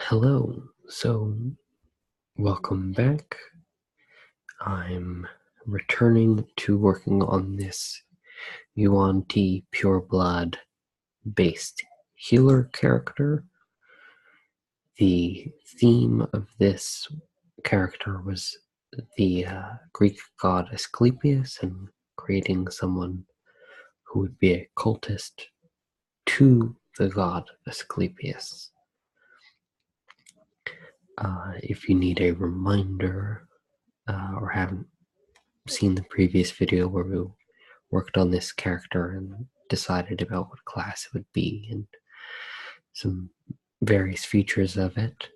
Hello, welcome back. I'm returning to working on this Yuan-Ti Pureblood based healer character. The theme of this character was the Greek god Asclepius and creating someone who would be a cultist to the god Asclepius. If you need a reminder or haven't seen the previous video where we worked on this character and decided about what class it would be and some various features of it.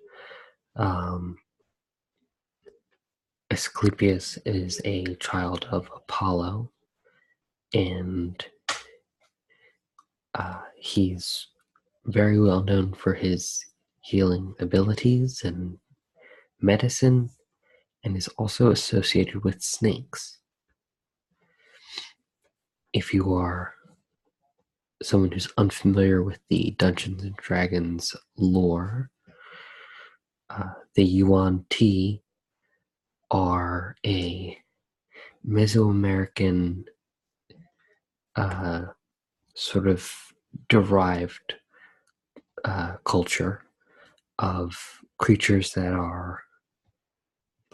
Asclepius is a child of Apollo, and he's very well known for his healing abilities and medicine, and is also associated with snakes. If you are someone who's unfamiliar with the Dungeons and Dragons lore, the Yuan-Ti are a Mesoamerican sort of derived culture of creatures that are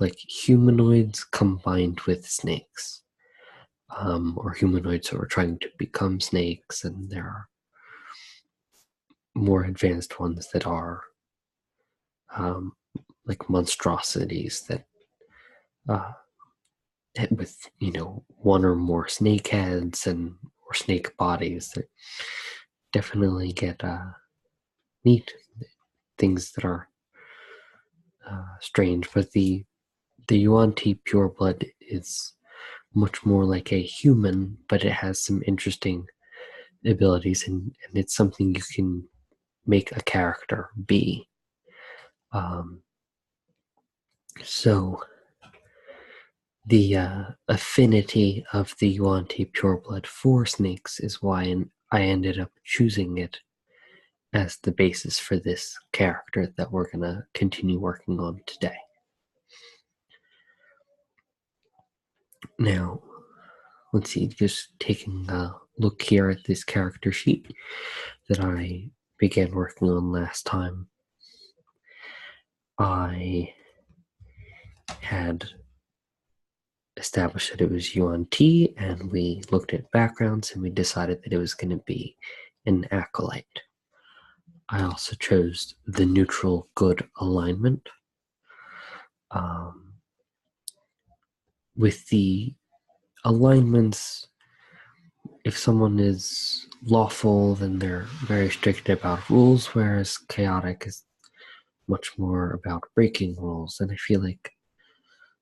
like humanoids combined with snakes, or humanoids who are trying to become snakes, and there are more advanced ones that are like monstrosities that with one or more snake heads and or snake bodies that definitely get neat things that are strange. But the Yuan-Ti Pureblood is much more like a human, but it has some interesting abilities, and it's something you can make a character be. So the affinity of the Yuan-Ti Pureblood for snakes is why I ended up choosing it as the basis for this character that we're going to continue working on today. Now, let's see, just taking a look here at this character sheet that I began working on last time. I had established that it was Yuan-Ti, and we looked at backgrounds, and we decided that it was going to be an acolyte. I also chose the neutral good alignment. With the alignments, if someone is lawful, then they're very strict about rules, whereas chaotic is much more about breaking rules. And I feel like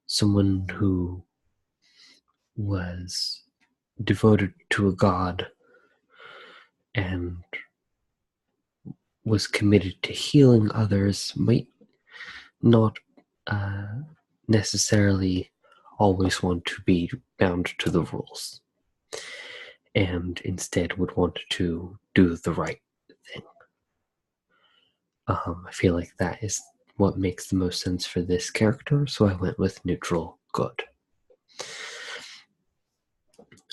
someone who was devoted to a god and was committed to healing others might not necessarily always want to be bound to the rules, and instead would want to do the right thing. I feel like that is what makes the most sense for this character, so I went with neutral good.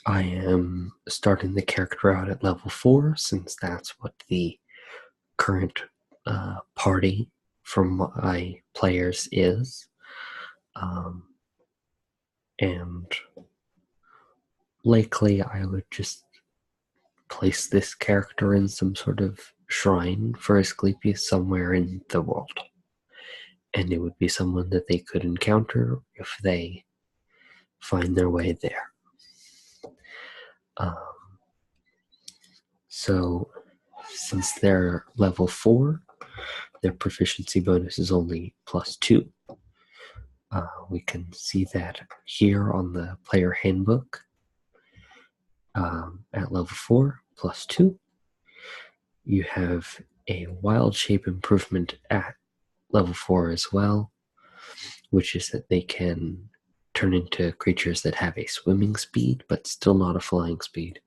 I am starting the character out at level 4, since that's what the current party for my players is. And likely I would just place this character in some sort of shrine for Asclepius somewhere in the world. And it would be someone that they could encounter if they find their way there. So since they're level 4, their proficiency bonus is only +2. We can see that here on the player handbook. At level 4, +2. You have a wild shape improvement at level 4 as well, which is that they can turn into creatures that have a swimming speed, but still not a flying speed.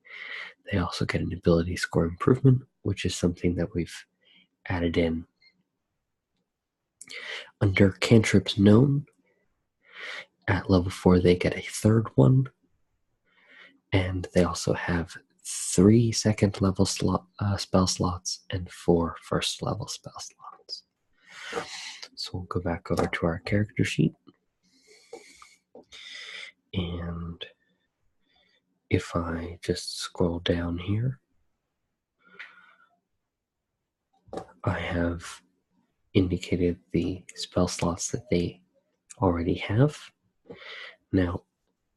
They also get an ability score improvement, which is something that we've added in Under cantrips known, at level 4 they get a third one, and they also have 3 second level spell slots and 4 first level spell slots. So we'll go back over to our character sheet, and if I just scroll down here, I have indicated the spell slots that they already have. Now,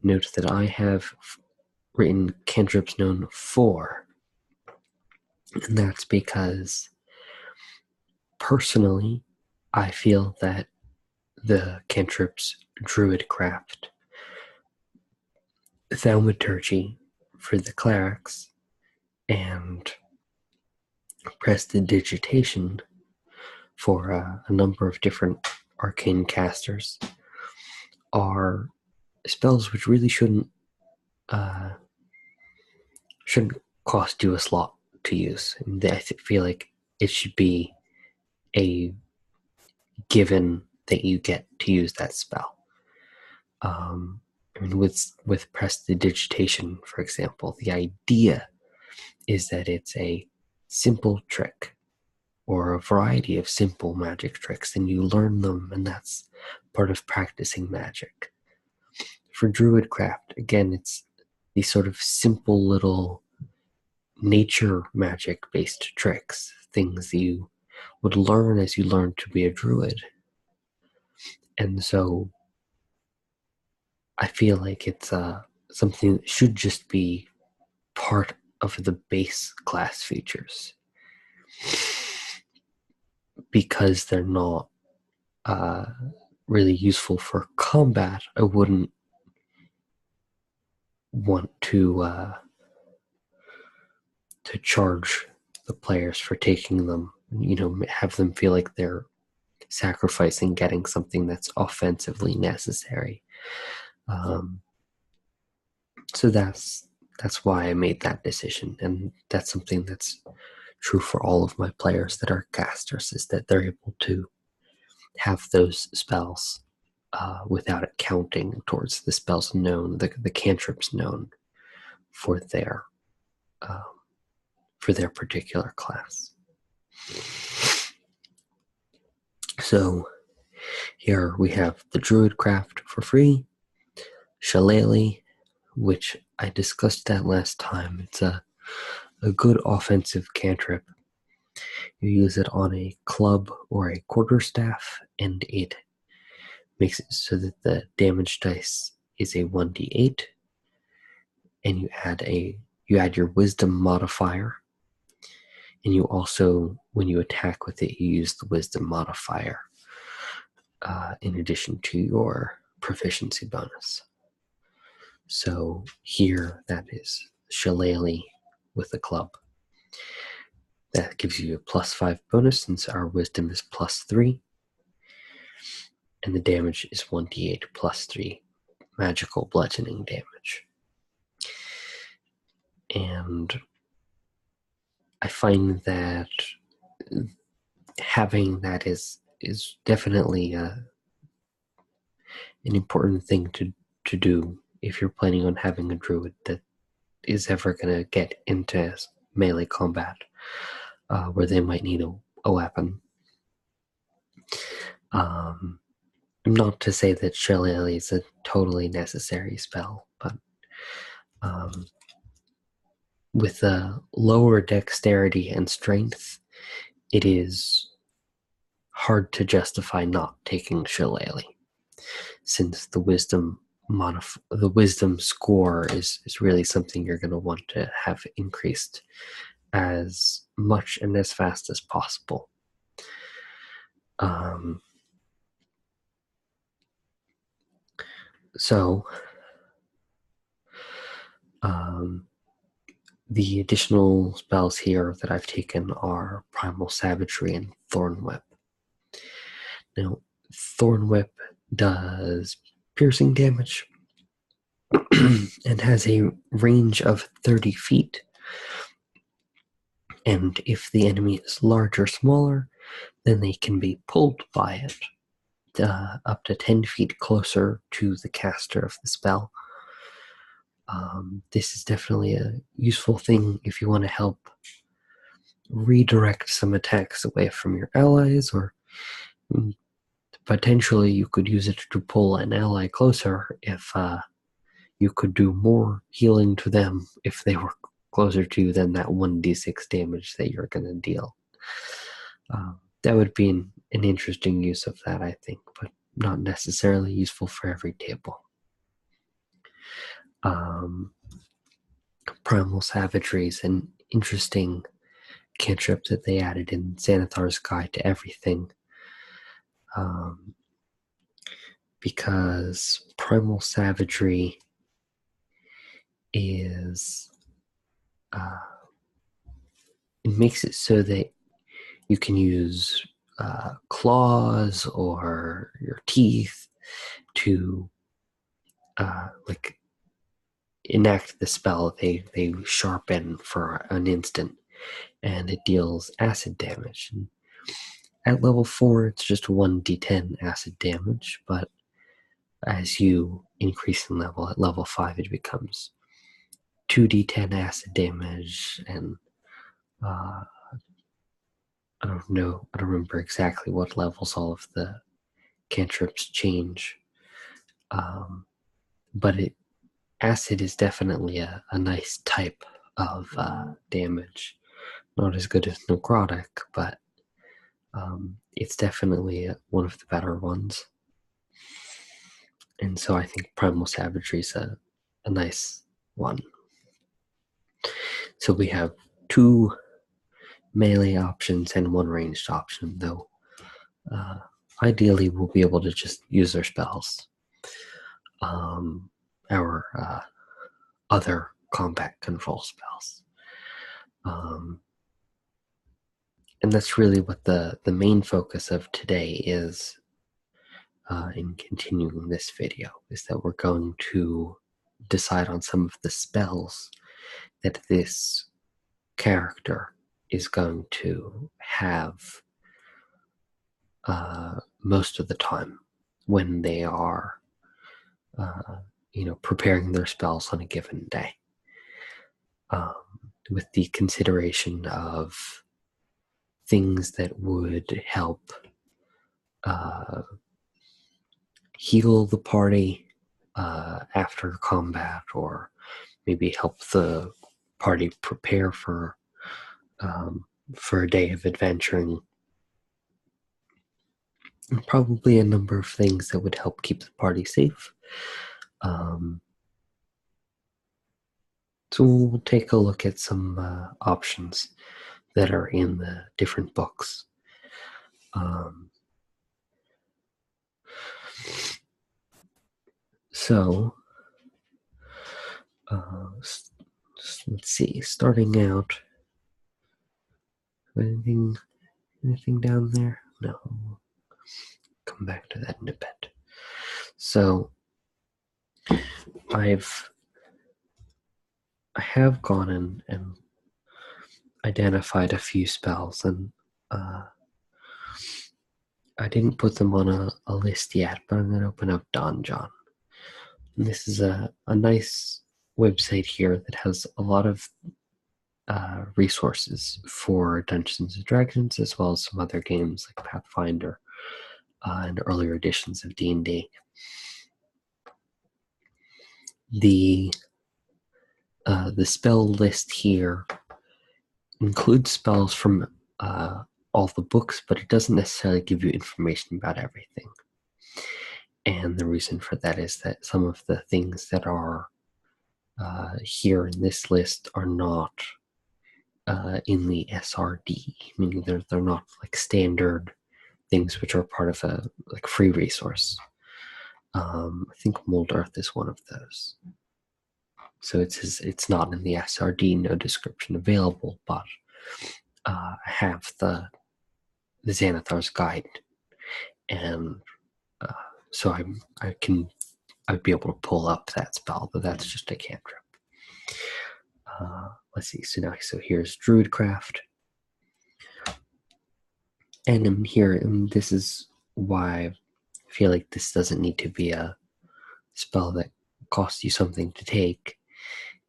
note that I have written cantrips known 4, and that's because personally I feel that the cantrips Druidcraft, Thaumaturgy for the clerics, and Prestidigitation for a number of different arcane casters are spells which really shouldn't cost you a slot to use. And I feel like it should be a given that you get to use that spell. With Prestidigitation, for example, the idea is that it's a simple trick or a variety of simple magic tricks, and you learn them, and that's part of practicing magic. For Druidcraft, again, it's these sort of simple little nature magic-based tricks, things that you would learn as you learn to be a druid. And so I feel like it's something that should just be part of the base class features. Because they're not really useful for combat, I wouldn't want to charge the players for taking them, have them feel like they're sacrificing getting something that's offensively necessary. So that's why I made that decision, and that's something that's true for all of my players that are casters, is that they're able to have those spells without it counting towards the spells known, the cantrips known for their particular class. So here we have the Druidcraft for free, Shillelagh, which I discussed that last time. It's a good offensive cantrip. You use it on a club or a quarterstaff, and it makes it so that the damage dice is a 1d8, and you add your wisdom modifier, and you also, when you attack with it, you use the wisdom modifier in addition to your proficiency bonus. So here, that is Shillelagh with a club. That gives you a +5 bonus since our wisdom is +3. And the damage is 1d8 +3 magical bludgeoning damage. And I find that having that is definitely an important thing to do if you're planning on having a druid that is ever going to get into melee combat where they might need a weapon. Not to say that Shillelagh is a totally necessary spell, but with a lower dexterity and strength, it is hard to justify not taking Shillelagh, since the wisdom score is really something you're going to want to have increased as much and as fast as possible. The additional spells here that I've taken are Primal Savagery and Thorn Whip. Now, Thorn Whip does piercing damage and has a range of 30 feet. And if the enemy is large or smaller, then they can be pulled by it up to 10 feet closer to the caster of the spell. This is definitely a useful thing if you want to help redirect some attacks away from your allies, or potentially you could use it to pull an ally closer if you could do more healing to them if they were closer to you than that 1d6 damage that you're going to deal. That would be an interesting use of that, I think, but not necessarily useful for every table. Primal Savagery is an interesting cantrip that they added in Xanathar's Guide to Everything, because Primal Savagery is it makes it so that you can use claws or your teeth to enact the spell. They sharpen for an instant, and it deals acid damage. And at level 4, it's just 1d10 acid damage, but as you increase in level, at level 5, it becomes 2d10 acid damage, and I don't know, I don't remember exactly what levels all of the cantrips change, but acid is definitely a nice type of damage. Not as good as necrotic, but it's definitely one of the better ones. And so I think Primal Savagery is a nice one. So we have 2 melee options and 1 ranged option, though ideally we'll be able to just use their spells. Our other combat control spells. And that's really what the main focus of today is in continuing this video, is that we're going to decide on some of the spells that this character is going to have most of the time when they are preparing their spells on a given day, with the consideration of things that would help heal the party after combat, or maybe help the party prepare for a day of adventuring. And probably a number of things that would help keep the party safe. So we'll take a look at some options that are in the different books. So let's see, starting out, anything down there? No. Come back to that in a bit. So I have gone in and identified a few spells, and I didn't put them on a list yet, but I'm going to open up Donjon. And this is a nice website here that has a lot of resources for Dungeons and Dragons, as well as some other games like Pathfinder and earlier editions of D&D. The spell list here includes spells from all the books, but it doesn't necessarily give you information about everything. And the reason for that is that some of the things that are here in this list are not in the SRD, meaning they're not like standard things which are part of a free resource. I think Mold Earth is one of those. So it's not in the SRD, no description available, but I have the Xanathar's Guide, and so I'd be able to pull up that spell, but that's just a cantrip. Let's see. So here's Druidcraft. And here, and this is why I feel like this doesn't need to be a spell that costs you something to take.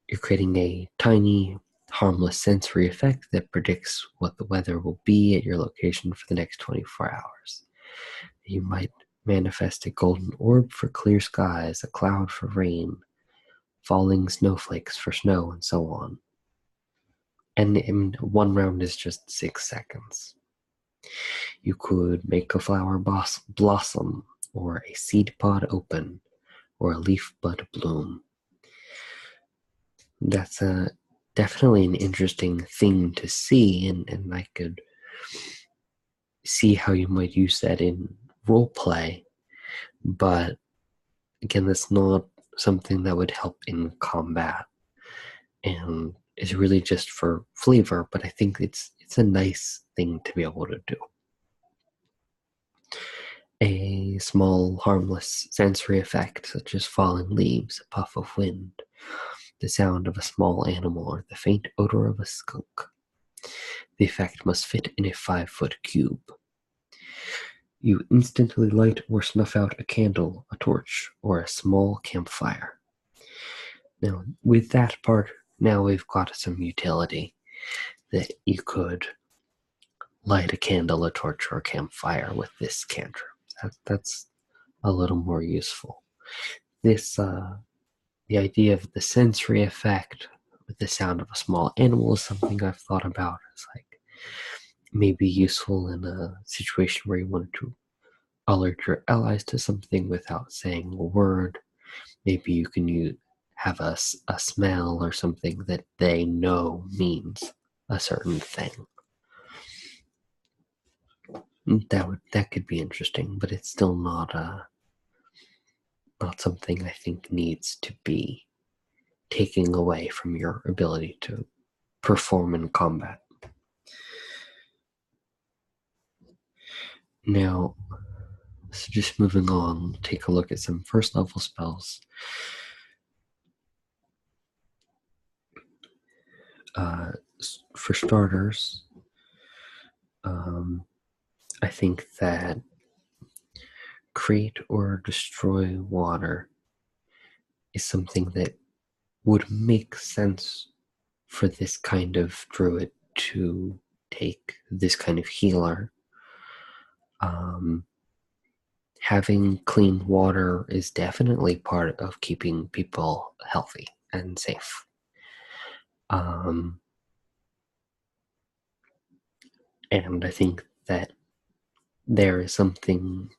You're creating a tiny, harmless sensory effect that predicts what the weather will be at your location for the next 24 hours. You might manifest a golden orb for clear skies, a cloud for rain, falling snowflakes for snow, and so on. And one round is just 6 seconds. You could make a flower blossom, or a seed pod open, or a leaf bud bloom. That's definitely an interesting thing to see, and I could see how you might use that in roleplay, but again, that's not something that would help in combat, and it's really just for flavor, but I think it's a nice thing to be able to do. A small, harmless sensory effect, such as falling leaves, a puff of wind, the sound of a small animal, or the faint odor of a skunk. The effect must fit in a 5-foot cube. You instantly light or snuff out a candle, a torch, or a small campfire. Now, with that part, now we've got some utility that you could light a candle, a torch, or a campfire with this cantrip. That's a little more useful. This, the idea of the sensory effect with the sound of a small animal is something I've thought about. It's like maybe useful in a situation where you wanted to alert your allies to something without saying a word. Maybe you can have a smell or something that they know means a certain thing. That could be interesting, but it's still not something I think needs to be taking away from your ability to perform in combat. Now, so just moving on, take a look at some first level spells. For starters, I think that create or destroy water is something that would make sense for this kind of druid to take, this kind of healer. Having clean water is definitely part of keeping people healthy and safe. And I think that there is something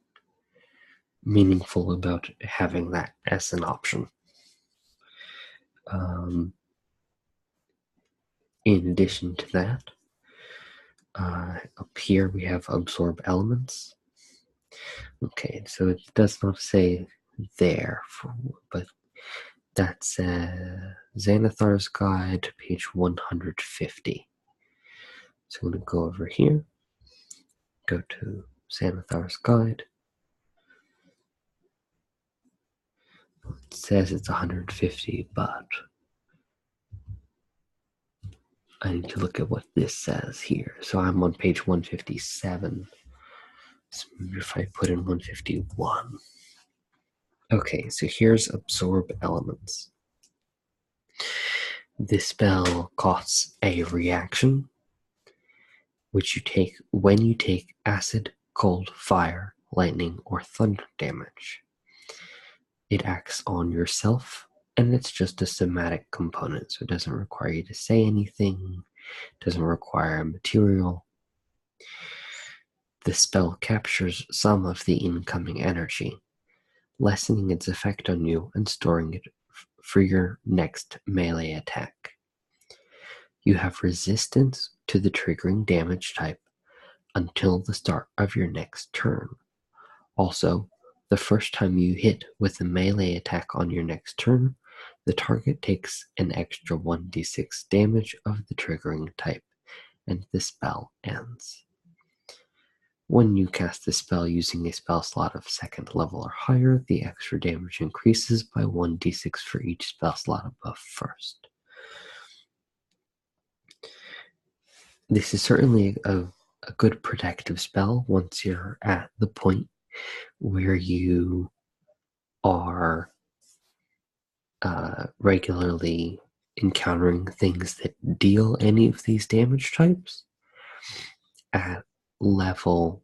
meaningful about having that as an option. In addition to that, up here we have absorb elements. Okay, so it does not say there, but that's Xanathar's Guide, page 150. So I'm going to go over here, go to Xanathar's Guide. It says it's 150, but I need to look at what this says here. So I'm on page 157. So if I put in 151. Okay, so here's absorb elements. This spell costs a reaction, which you take when you take acid, cold, fire, lightning, or thunder damage. It acts on yourself, and it's just a somatic component, so it doesn't require you to say anything, doesn't require a material. The spell captures some of the incoming energy, lessening its effect on you and storing it for your next melee attack. You have resistance to the triggering damage type until the start of your next turn. Also, the first time you hit with a melee attack on your next turn, the target takes an extra 1d6 damage of the triggering type, and the spell ends. When you cast the spell using a spell slot of 2nd level or higher, the extra damage increases by 1d6 for each spell slot above 1st. This is certainly a a good protective spell once you're at the point where you are regularly encountering things that deal any of these damage types. At level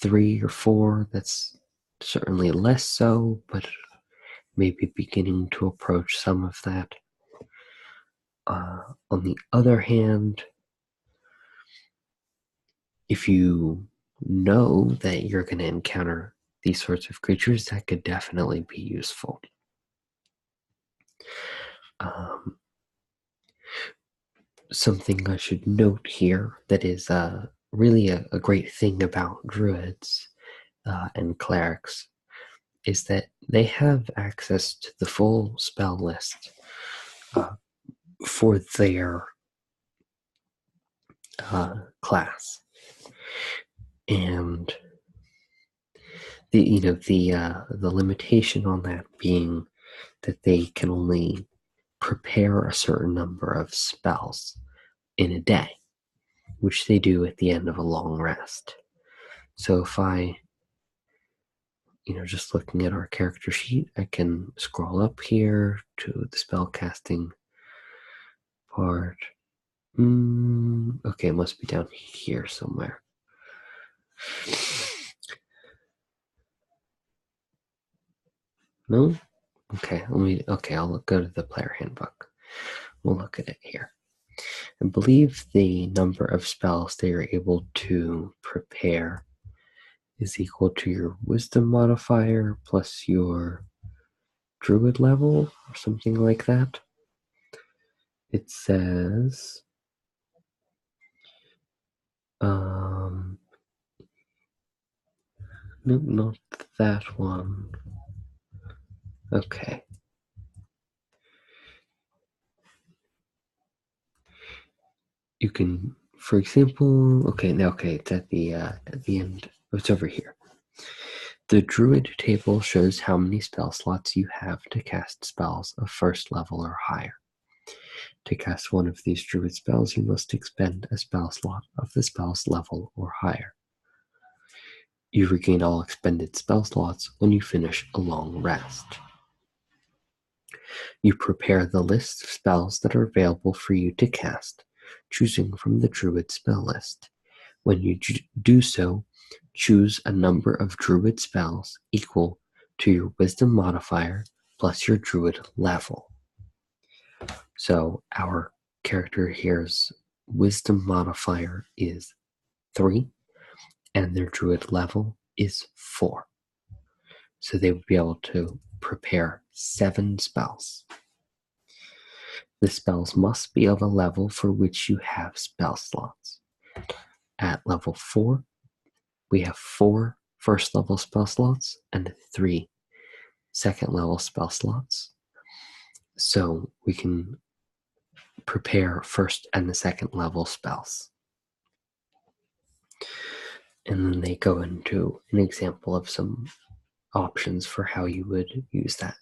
3 or 4, that's certainly less so, but maybe beginning to approach some of that. On the other hand, if you know that you're going to encounter these sorts of creatures, that could definitely be useful. Something I should note here that is really a great thing about druids and clerics is that they have access to the full spell list for their class, and the limitation on that being that they can only prepare a certain number of spells in a day, which they do at the end of a long rest. So if I, just looking at our character sheet, I can scroll up here to the spell casting part. Okay, it must be down here somewhere. No? Okay, I'll go to the player handbook. We'll look at it here. I believe the number of spells that you're able to prepare is equal to your wisdom modifier plus your druid level or something like that. It says nope, not that one. Okay. You can, for example, it's at the end. It's over here. The druid table shows how many spell slots you have to cast spells of first level or higher. To cast one of these druid spells, you must expend a spell slot of the spell's level or higher. You regain all expended spell slots when you finish a long rest. You prepare the list of spells that are available for you to cast, choosing from the druid spell list. When you do so, choose a number of druid spells equal to your wisdom modifier plus your druid level. So our character here's wisdom modifier is 3, and their druid level is 4. So they would be able to prepare 7 spells. The spells must be of a level for which you have spell slots. At level 4, we have 4 first level spell slots and 3 second level spell slots. So we can prepare first and the second level spells. And then they go into an example of some options for how you would use that.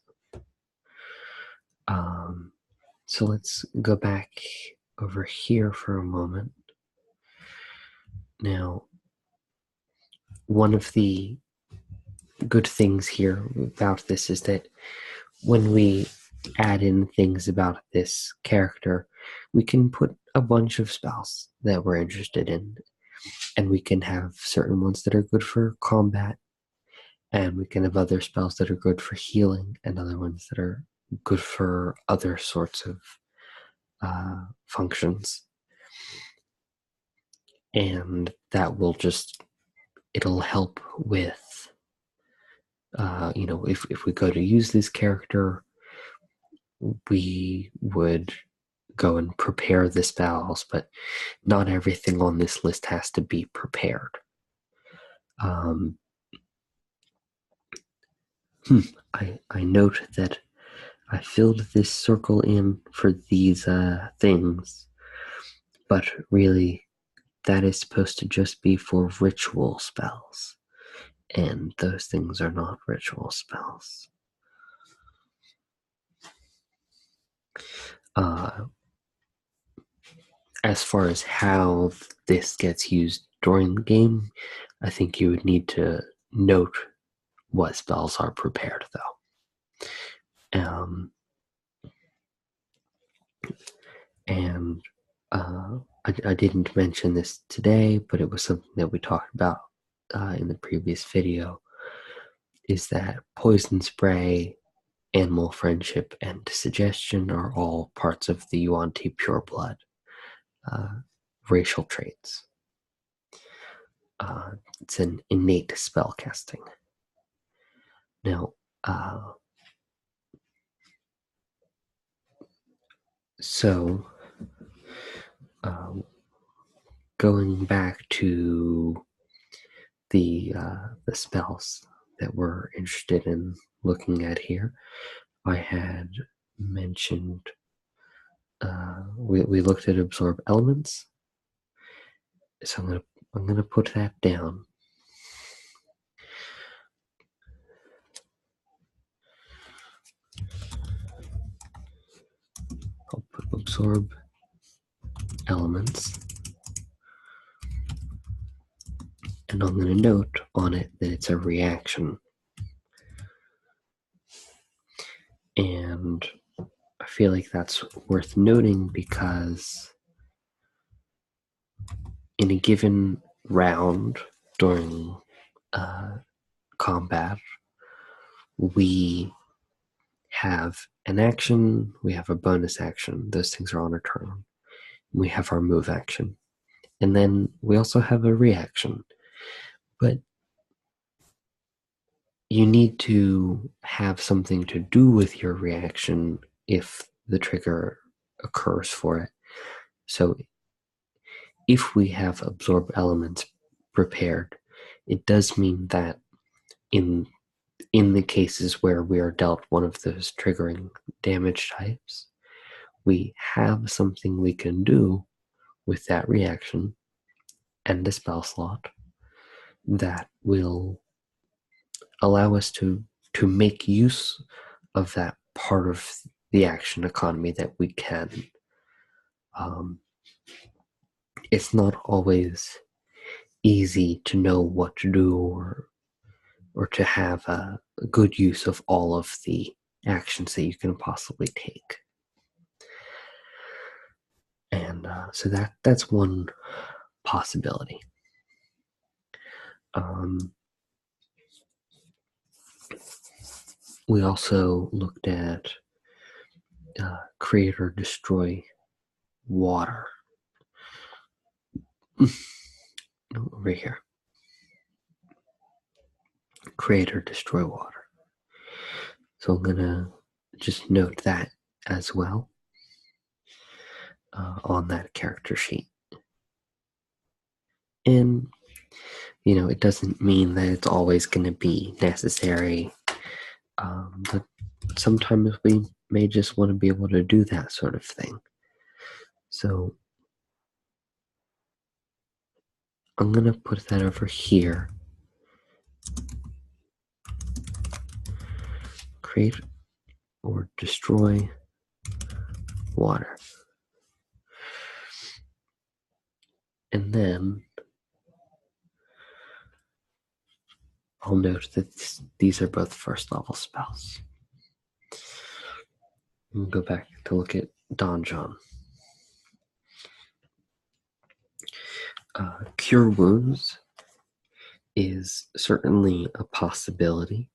So let's go back over here for a moment. Now, one of the good things here about this is that when we add in things about this character, we can put a bunch of spells that we're interested in, and we can have certain ones that are good for combat, and we can have other spells that are good for healing, and other ones that are good for other sorts of functions. And that will it'll help with, if we go to use this character, we would go and prepare the spells, but not everything on this list has to be prepared. I note that I filled this circle in for these things, but really that is supposed to just be for ritual spells, and those things are not ritual spells. As far as how this gets used during the game, I think you would need to note what spells are prepared, though. And I didn't mention this today, but it was something that we talked about in the previous video, is that poison spray, animal friendship, and suggestion are all parts of the Yuan-Ti pureblood racial traits. It's an innate spell casting. Now, going back to the spells that we're interested in looking at here, I had mentioned we looked at absorb elements, so I'm gonna put that down. I'll put absorb elements, and I'm going to note on it that it's a reaction. And I feel like that's worth noting because in a given round during combat, we have an action, we have a bonus action. Those things are on our turn. We have our move action. And then we also have a reaction. But you need to have something to do with your reaction if the trigger occurs for it. So if we have absorb elements prepared, it does mean that in the cases where we are dealt one of those triggering damage types, we have something we can do with that reaction and the spell slot that will allow us to make use of that part of the action economy that we can. It's not always easy to know what to do or to have a good use of all of the actions that you can possibly take. And so that's one possibility. We also looked at create or destroy water. Over here. Create or destroy water. So I'm going to just note that as well on that character sheet. And, it doesn't mean that it's always going to be necessary, but sometimes we may just want to be able to do that sort of thing. So I'm going to put that over here. Create or destroy water. And then I'll note that these are both first level spells. We'll go back to look at Donjon. Cure Wounds is certainly a possibility.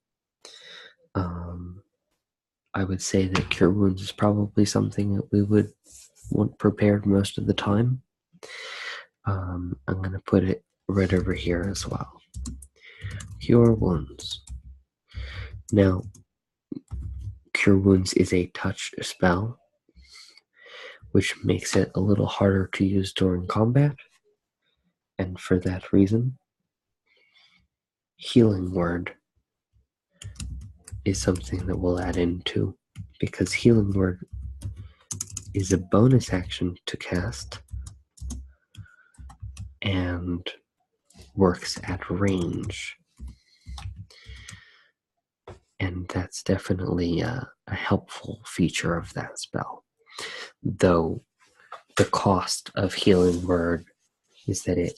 I would say that Cure Wounds is probably something that we would want prepared most of the time. I'm going to put it right over here as well. Cure Wounds. Now, Cure Wounds is a touch spell, which makes it a little harder to use during combat. And for that reason, Healing Word is something that we'll add into, because Healing Word is a bonus action to cast and works at range. And that's definitely a helpful feature of that spell. Though the cost of Healing Word is that it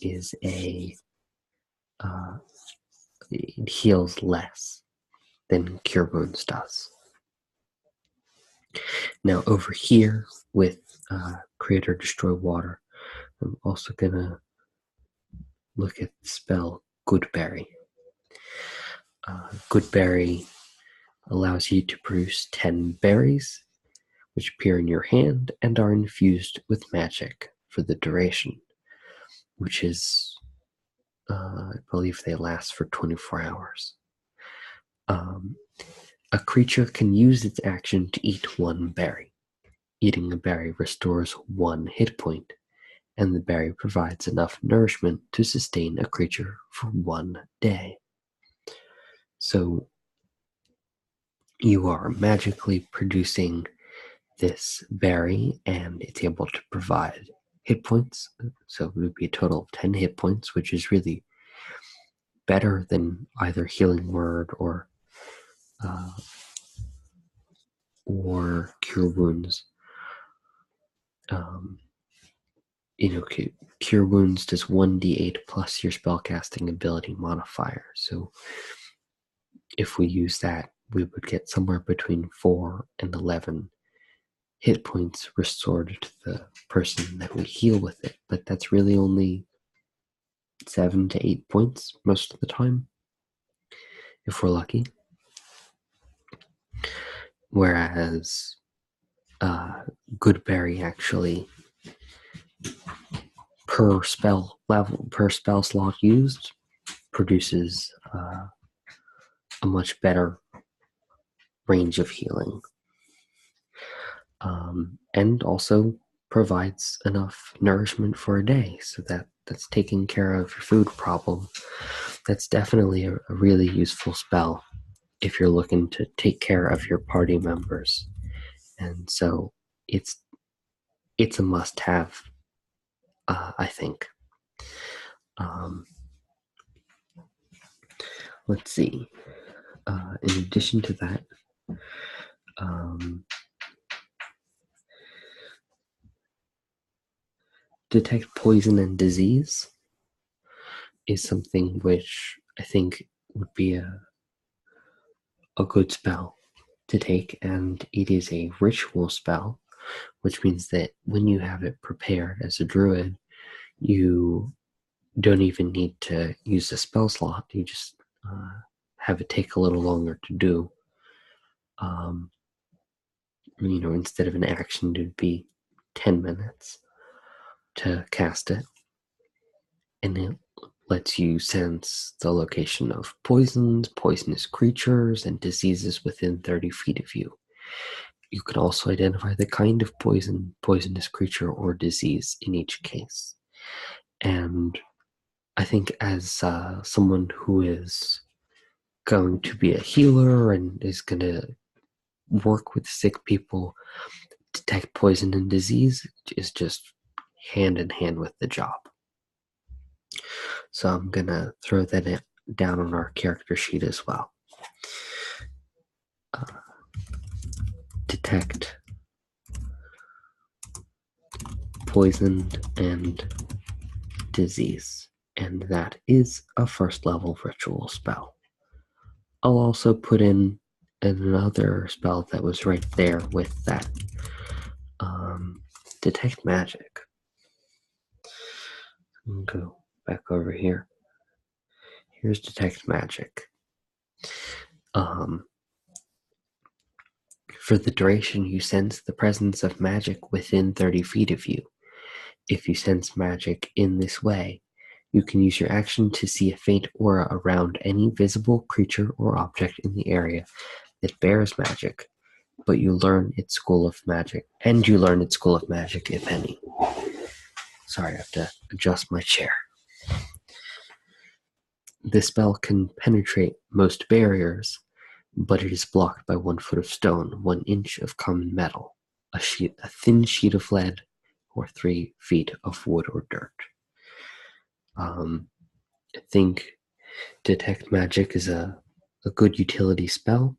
heals less than Cure Wounds does. Now over here with Create or Destroy Water, I'm also going to look at the spell Goodberry. Goodberry allows you to produce 10 berries, which appear in your hand and are infused with magic for the duration, which is, I believe they last for 24 hours. A creature can use its action to eat one berry. Eating a berry restores 1 hit point, and the berry provides enough nourishment to sustain a creature for 1 day. So you are magically producing this berry, and it's able to provide hit points. So it would be a total of 10 hit points, which is really better than either Healing Word or Cure Wounds. Cure Wounds does 1d8 plus your spellcasting ability modifier. So if we use that, we would get somewhere between 4 and 11 hit points restored to the person that we heal with it. But that's really only 7 to 8 points most of the time, if we're lucky. Whereas Goodberry actually, per spell slot used, produces a much better range of healing, and also provides enough nourishment for a day, so that's taking care of your food problem. That's definitely a really useful spell if you're looking to take care of your party members, and so it's a must-have, I think. Let's see. In addition to that, detect poison and disease is something which I think would be a good spell to take, and it is a ritual spell, which means that when you have it prepared as a druid, you don't even need to use a spell slot. You just have it take a little longer to do. Instead of an action, it would be 10 minutes to cast it, and it lets you sense the location of poisons, poisonous creatures, and diseases within 30 feet of you. You can also identify the kind of poison, poisonous creature, or disease in each case. And I think as someone who is going to be a healer and is going to work with sick people, detect poison and disease is just hand in hand with the job. So I'm going to throw that down on our character sheet as well. Detect poison and disease, and that is a first level ritual spell. I'll also put in another spell that was right there with that, detect magic. I'll go back over here. Here's detect magic. For the duration, you sense the presence of magic within 30 feet of you. If you sense magic in this way, you can use your action to see a faint aura around any visible creature or object in the area that bears magic, but you learn its school of magic, if any. Sorry, I have to adjust my chair. This spell can penetrate most barriers, but it is blocked by 1 foot of stone, 1 inch of common metal, a thin sheet of lead, or 3 feet of wood or dirt. I think detect magic is a good utility spell,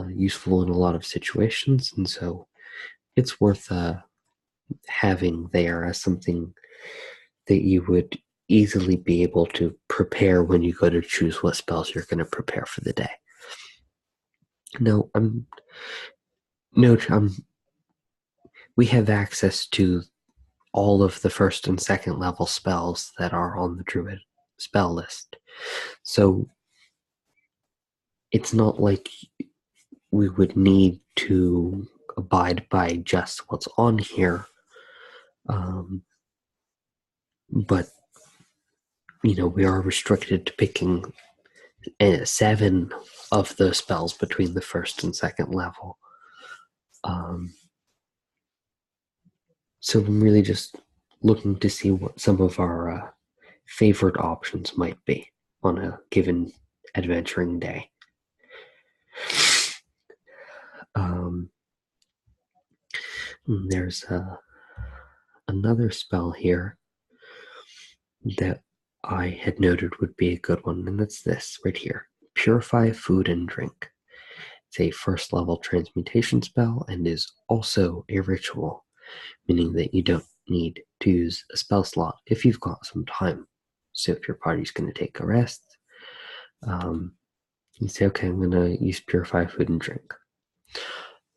useful in a lot of situations, and so it's worth having there as something that you would easily be able to prepare when you go to choose what spells you're going to prepare for the day. No, we have access to all of the first and second level spells that are on the Druid spell list. So it's not like we would need to abide by just what's on here. But, we are restricted to picking 7 of the spells between the first and second level. So I'm really just looking to see what some of our favorite options might be on a given adventuring day. There's another spell here that I had noted would be a good one, and that's this right here. Purify food and drink. It's a first level transmutation spell and is also a ritual, meaning that you don't need to use a spell slot if you've got some time. So if your party's going to take a rest, you say, okay, I'm going to use Purify food and drink.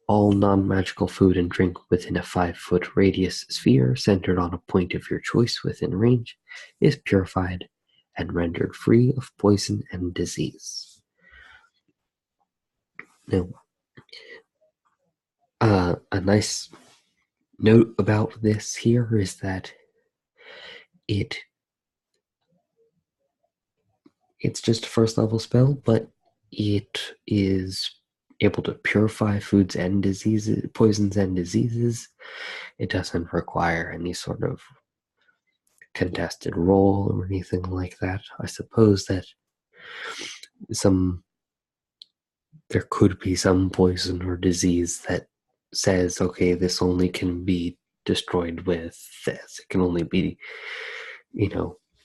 All non-magical food and drink within a 5-foot radius sphere centered on a point of your choice within range is purified and rendered free of poison and disease. Now, a nice note about this here is that it's just a first level spell, but it is able to purify foods and diseases, poisons and diseases. It doesn't require any sort of contested roll or anything like that. I suppose that there could be some poison or disease that says, okay, this only can be destroyed with this. It can only be,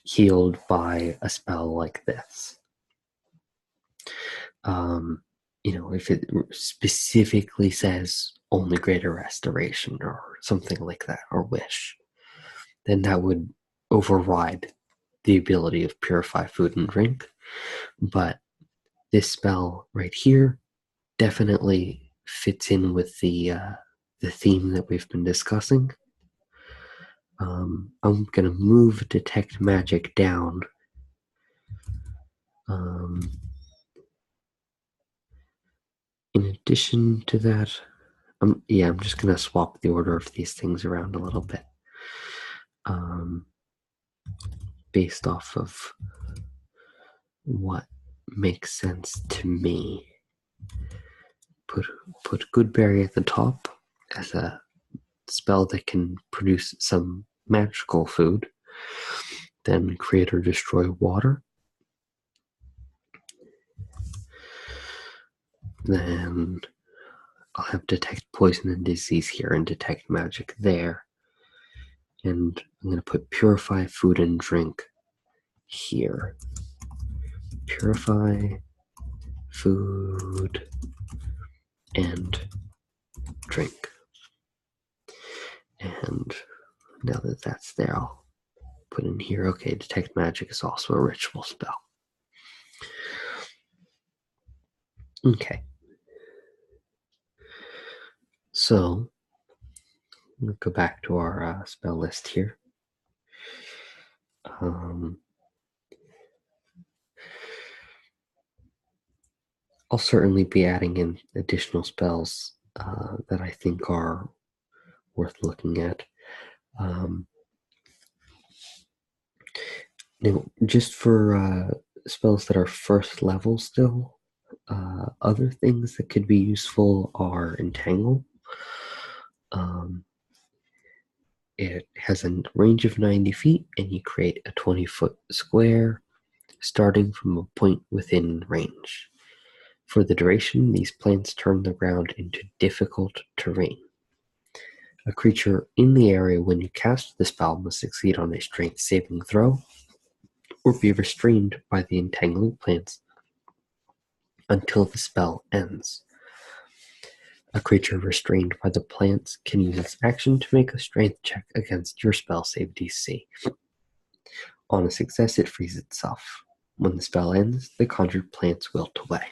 healed by a spell like this. If it specifically says only greater restoration or something like that, or wish, then that would override the ability of purify food and drink. But this spell right here definitely fits in with the theme that we've been discussing. I'm going to move Detect Magic down. In addition to that, I'm just going to swap the order of these things around a little bit, based off of what makes sense to me. Put Goodberry at the top as a spell that can produce some magical food. Then create or destroy water. Then I'll have detect poison and disease here and detect magic there. And I'm going to put purify food and drink here. Purify food and drink. And now that that's there, I'll put in here, okay, detect magic is also a ritual spell. Okay. So, we'll go back to our spell list here. I'll certainly be adding in additional spells that I think are worth looking at. Now, just for spells that are first level still, other things that could be useful are Entangle. It has a range of 90 feet, and you create a 20-foot square starting from a point within range. For the duration, these plants turn the ground into difficult terrain. A creature in the area when you cast the spell must succeed on a strength saving throw or be restrained by the entangling plants until the spell ends. A creature restrained by the plants can use its action to make a strength check against your spell save DC. On a success, it frees itself. When the spell ends, the conjured plants wilt away.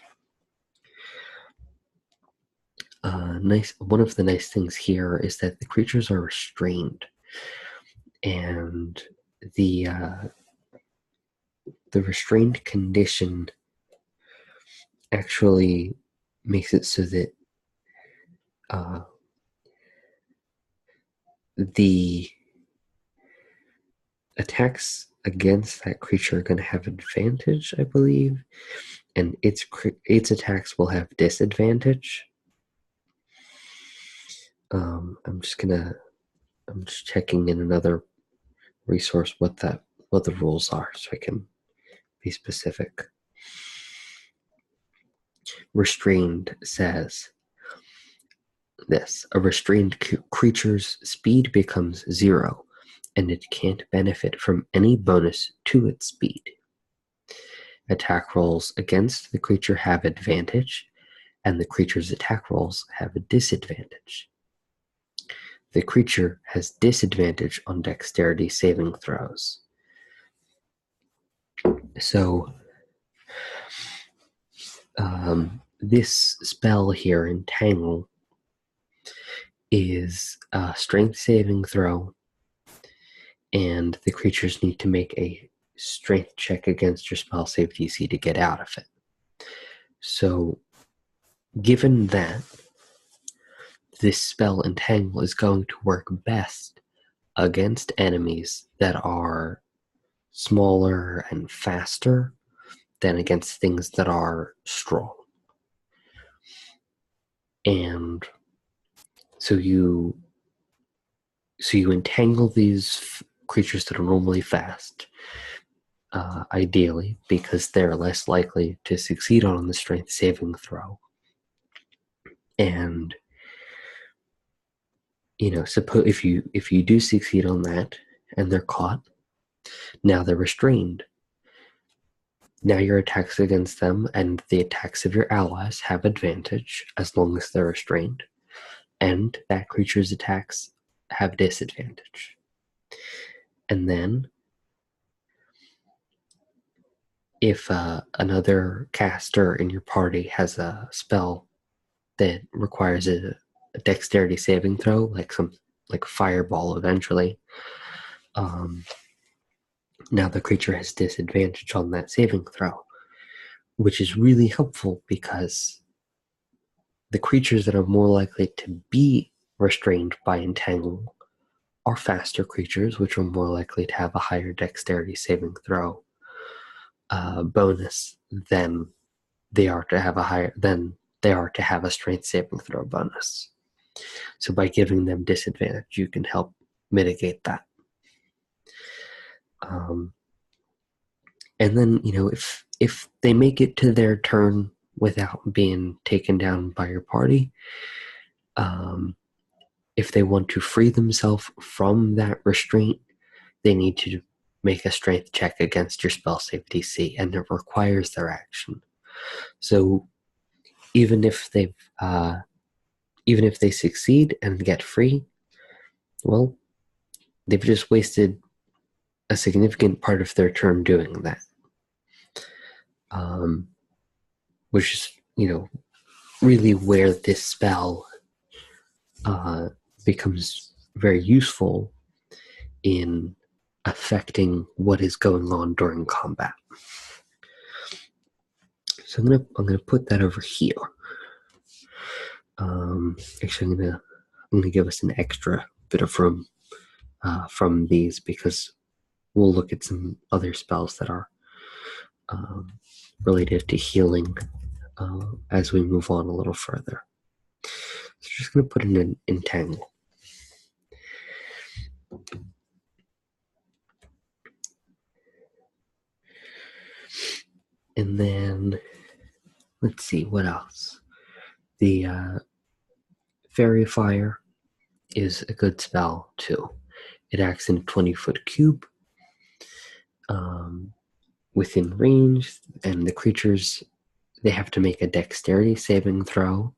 One of the nice things here is that the creatures are restrained, and the restrained condition actually makes it so that the attacks against that creature are going to have advantage, I believe, and its attacks will have disadvantage. I'm just checking in another resource what the rules are so I can be specific. Restrained says this: a restrained creature's speed becomes 0, and it can't benefit from any bonus to its speed. Attack rolls against the creature have advantage, and the creature's attack rolls have a disadvantage. The creature has disadvantage on dexterity saving throws. So, this spell here, Entangle, is a strength saving throw, and the creatures need to make a strength check against your spell save DC to get out of it. So, given that, this spell Entangle is going to work best against enemies that are smaller and faster than against things that are strong. And so you entangle these creatures that are normally fast, ideally, because they're less likely to succeed on the strength saving throw. And suppose if you do succeed on that and they're caught, now they're restrained. Now your attacks against them and the attacks of your allies have advantage as long as they're restrained, and that creature's attacks have disadvantage. And then if another caster in your party has a spell that requires a dexterity saving throw, like fireball eventually, now the creature has disadvantage on that saving throw, which is really helpful because the creatures that are more likely to be restrained by Entangle are faster creatures, which are more likely to have a higher dexterity saving throw bonus than they are to have a strength saving throw bonus. So by giving them disadvantage, you can help mitigate that. And then, if they make it to their turn without being taken down by your party, if they want to free themselves from that restraint, they need to make a strength check against your spell save DC, and it requires their action. So even if they succeed and get free, well, they've just wasted a significant part of their turn doing that. Which is, really where this spell becomes very useful in affecting what is going on during combat. So I'm gonna put that over here. Actually, I'm gonna give us an extra bit of room from these, because we'll look at some other spells that are related to healing as we move on a little further. So just going to put in an Entangle. And then, let's see, what else? The Fairy Fire is a good spell, too. It acts in a 20-foot cube within range, and the creatures, they have to make a dexterity saving throw.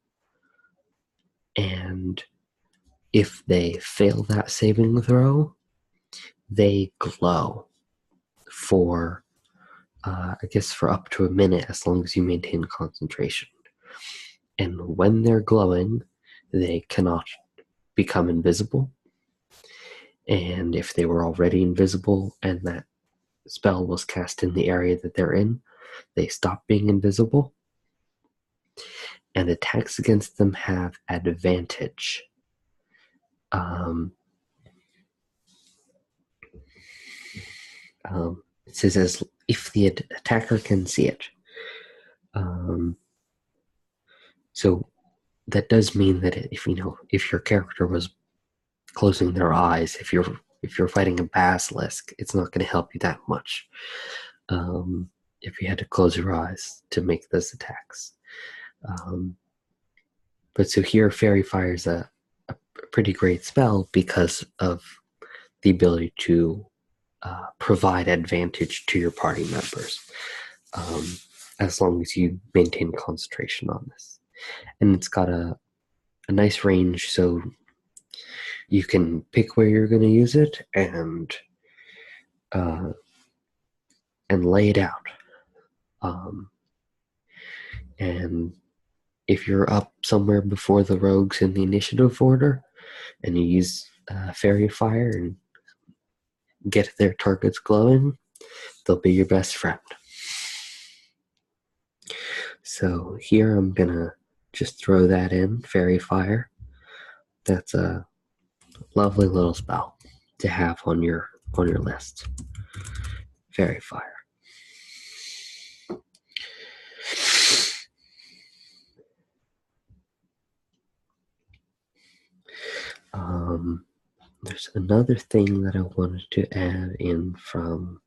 And if they fail that saving throw, they glow. for, I guess, for up to a minute, as long as you maintain concentration. And when they're glowing, they cannot become invisible. And if they were already invisible and that spell was cast in the area that they're in, they stop being invisible. And attacks against them have advantage. It says as if the attacker can see it. So that does mean that if your character was closing their eyes, if you're fighting a basilisk, it's not going to help you that much. If you had to close your eyes to make those attacks. But so here, Fairy Fire is a pretty great spell because of the ability to provide advantage to your party members, as long as you maintain concentration on this. And it's got a nice range, so you can pick where you're going to use it and lay it out. And if you're up somewhere before the rogues in the initiative order, and you use Fairy Fire and get their targets glowing, they'll be your best friend. So here I'm gonna just throw that in, Fairy Fire. That's a lovely little spell to have on your list. Fairy Fire. There's another thing that I wanted to add in from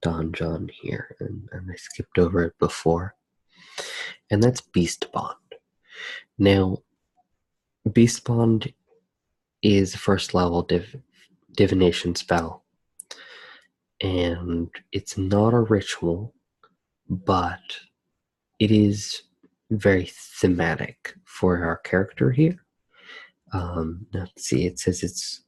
Don John here, and I skipped over it before, and that's Beast Bond. Now, Beast Bond is a first level divination spell, and it's not a ritual, but it is very thematic for our character here. Let's see, it says it's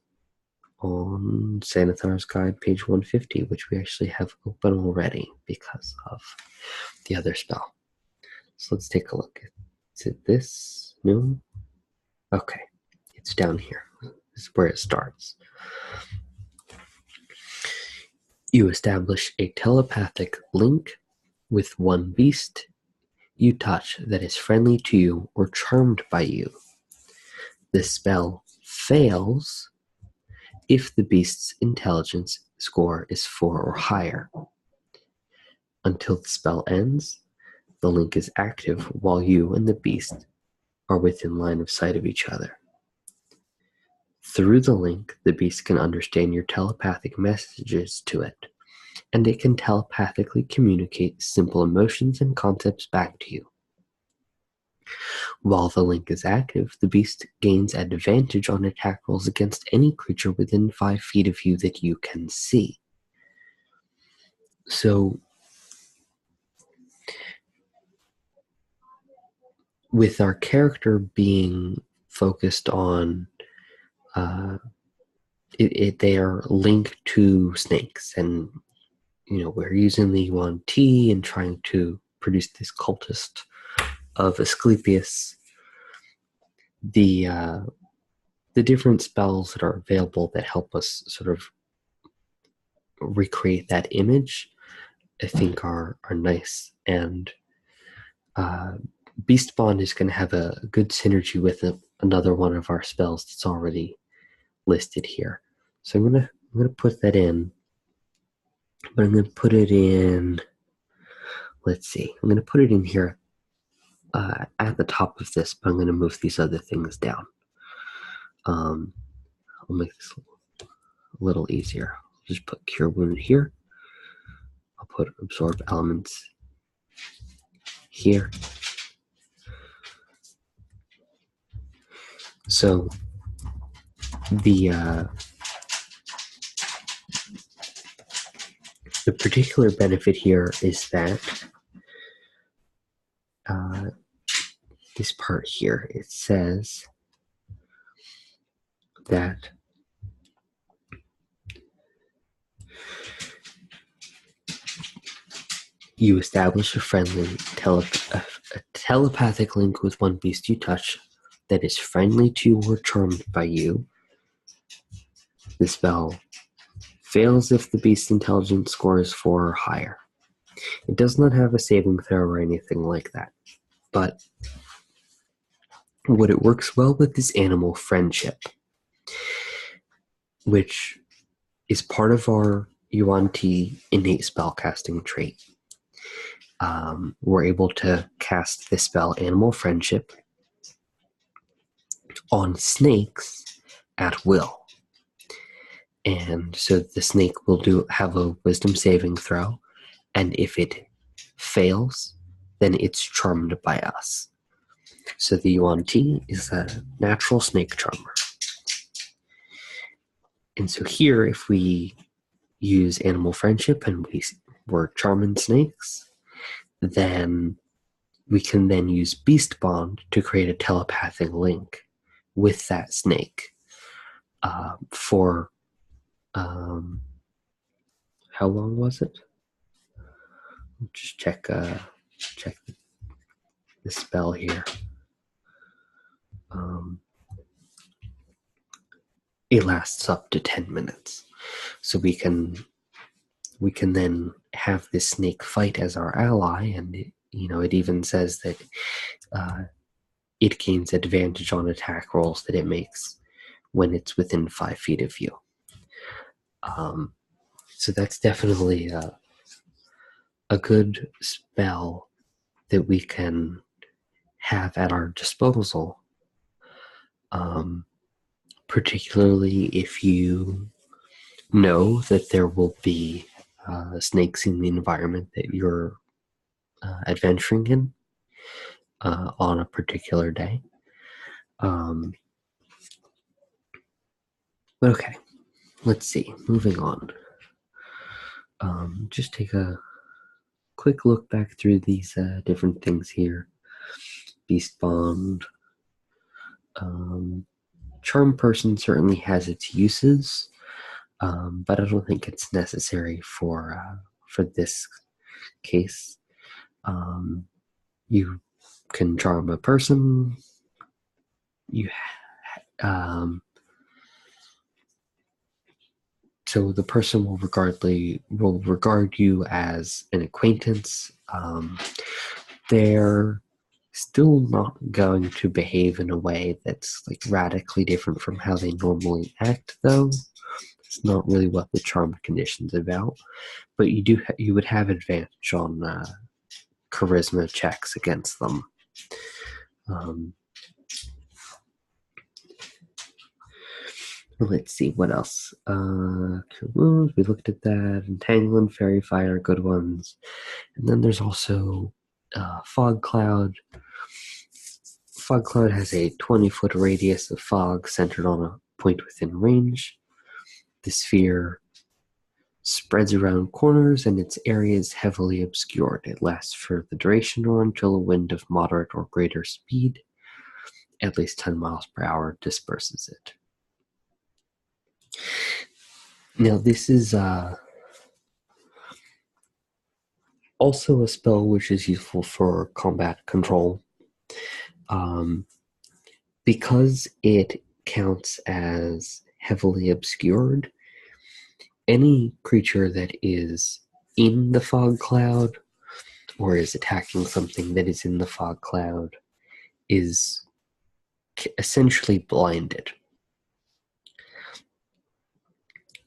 on Sanithar's Guide, page 150, which we actually have open already because of the other spell. So let's take a look. Is it this? No? Okay, it's down here. This is where it starts. You establish a telepathic link with one beast you touch that is friendly to you or charmed by you. This spell fails if the beast's intelligence score is 4 or higher. Until the spell ends, the link is active while you and the beast are within line of sight of each other. Through the link, the beast can understand your telepathic messages to it, and it can telepathically communicate simple emotions and concepts back to you. While the link is active, the beast gains advantage on attack rolls against any creature within 5 feet of you that you can see. So, with our character being focused on, they are linked to snakes, and we're using the Yuan-Ti and trying to produce this cultist of Asclepius. The different spells that are available that help us sort of recreate that image, I think are nice. And Beast Bond is going to have a good synergy with another one of our spells that's already listed here. So I'm gonna put that in, but I'm gonna put it in. Let's see. I'm gonna put it in here at the top of this, but I'm gonna move these other things down. I'll make this a little easier. I'll just put Cure Wound here. I'll put Absorb Elements here. So the particular benefit here is that this part here, it says that You establish a telepathic link with one beast you touch that is friendly to or charmed by you. The spell fails if the beast's intelligence score is 4 or higher. It does not have a saving throw or anything like that, but what it works well with is animal friendship, which is part of our Yuan-Ti innate spellcasting trait. We're able to cast this spell, Animal Friendship, on snakes at will. And so the snake will have a wisdom saving throw, and if it fails, then it's charmed by us. So the Yuan-Ti is a natural snake charmer. And so here, if we use Animal Friendship and we're charming snakes, then we can then use Beast Bond to create a telepathic link with that snake for how long was it? Just check the spell here. It lasts up to 10 minutes, so we can then have this snake fight as our ally, and it even says that it gains advantage on attack rolls that it makes when it's within 5 feet of you. So that's definitely a good spell that we can have at our disposal, particularly if you know that there will be snakes in the environment that you're adventuring in on a particular day. Okay, let's see. Moving on. Just take a quick look back through these different things here. Beast Bond. Charm Person certainly has its uses, but I don't think it's necessary for this case. You can charm a person. So the person will regard you as an acquaintance. They're still not going to behave in a way that's like radically different from how they normally act, though. It's not really what the charm condition's about. But you would have advantage on charisma checks against them. Let's see, what else? Wounds, we looked at that. Entangling, Fairy Fire, good ones. And then there's also Fog Cloud. Fog Cloud has a 20-foot radius of fog centered on a point within range. The sphere spreads around corners and its area is heavily obscured. It lasts for the duration or until a wind of moderate or greater speed, at least 10 miles per hour, disperses it. Now, this is also a spell which is useful for combat control. Because it counts as heavily obscured, any creature that is in the fog cloud or is attacking something that is in the fog cloud is essentially blinded.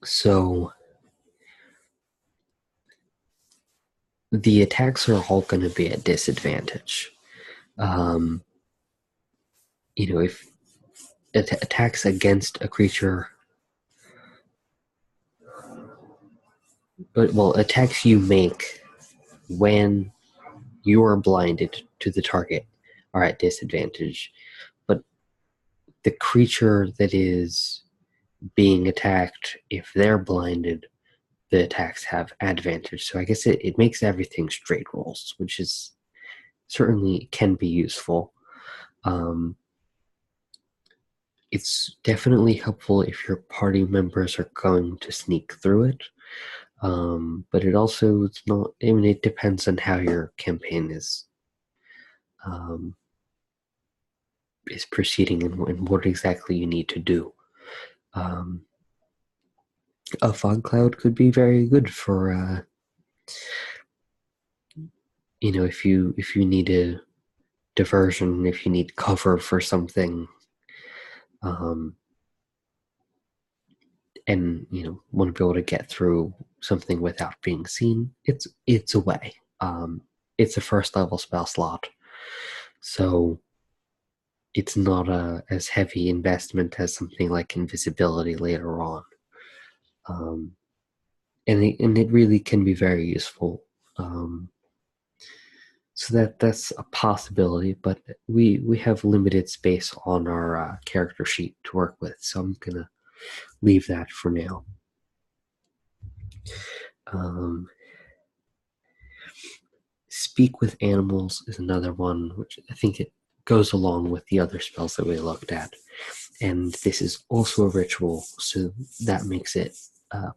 So the attacks are all going to be at disadvantage. If attacks against a creature, attacks you make when you are blinded to the target are at disadvantage, but the creature that is being attacked, if they're blinded, the attacks have advantage. So I guess it makes everything straight rolls, which is certainly can be useful. It's definitely helpful if your party members are going to sneak through it. But it also, it's not, I mean, it depends on how your campaign is proceeding and what exactly you need to do. A fog cloud could be very good for, if you need a diversion, if you need cover for something, and want to be able to get through something without being seen. It's a way. It's a first level spell slot, so it's not as heavy investment as something like invisibility later on. And it really can be very useful. So that's a possibility, but we have limited space on our character sheet to work with, so I'm gonna leave that for now. Speak with animals is another one, which I think it goes along with the other spells that we looked at. And this is also a ritual, so that makes it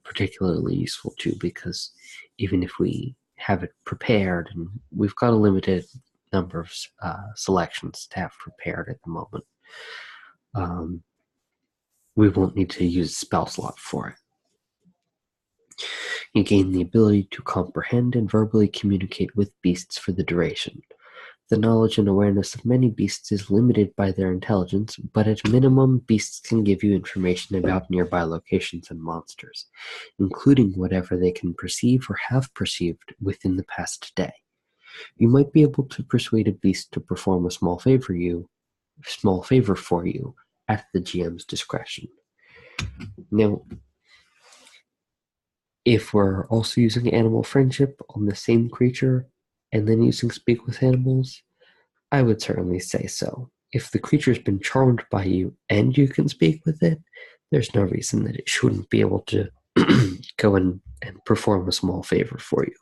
particularly useful too, because even if we have it prepared, and we've got a limited number of selections to have prepared at the moment, we won't need to use a spell slot for it. You gain the ability to comprehend and verbally communicate with beasts for the duration. The knowledge and awareness of many beasts is limited by their intelligence, but at minimum, beasts can give you information about nearby locations and monsters, including whatever they can perceive or have perceived within the past day. You might be able to persuade a beast to perform a small favor for you at the GM's discretion. Now, if we're also using animal friendship on the same creature and then using speak with animals, I would certainly say so. If the creature's been charmed by you and you can speak with it, there's no reason that it shouldn't be able to go and perform a small favor for you.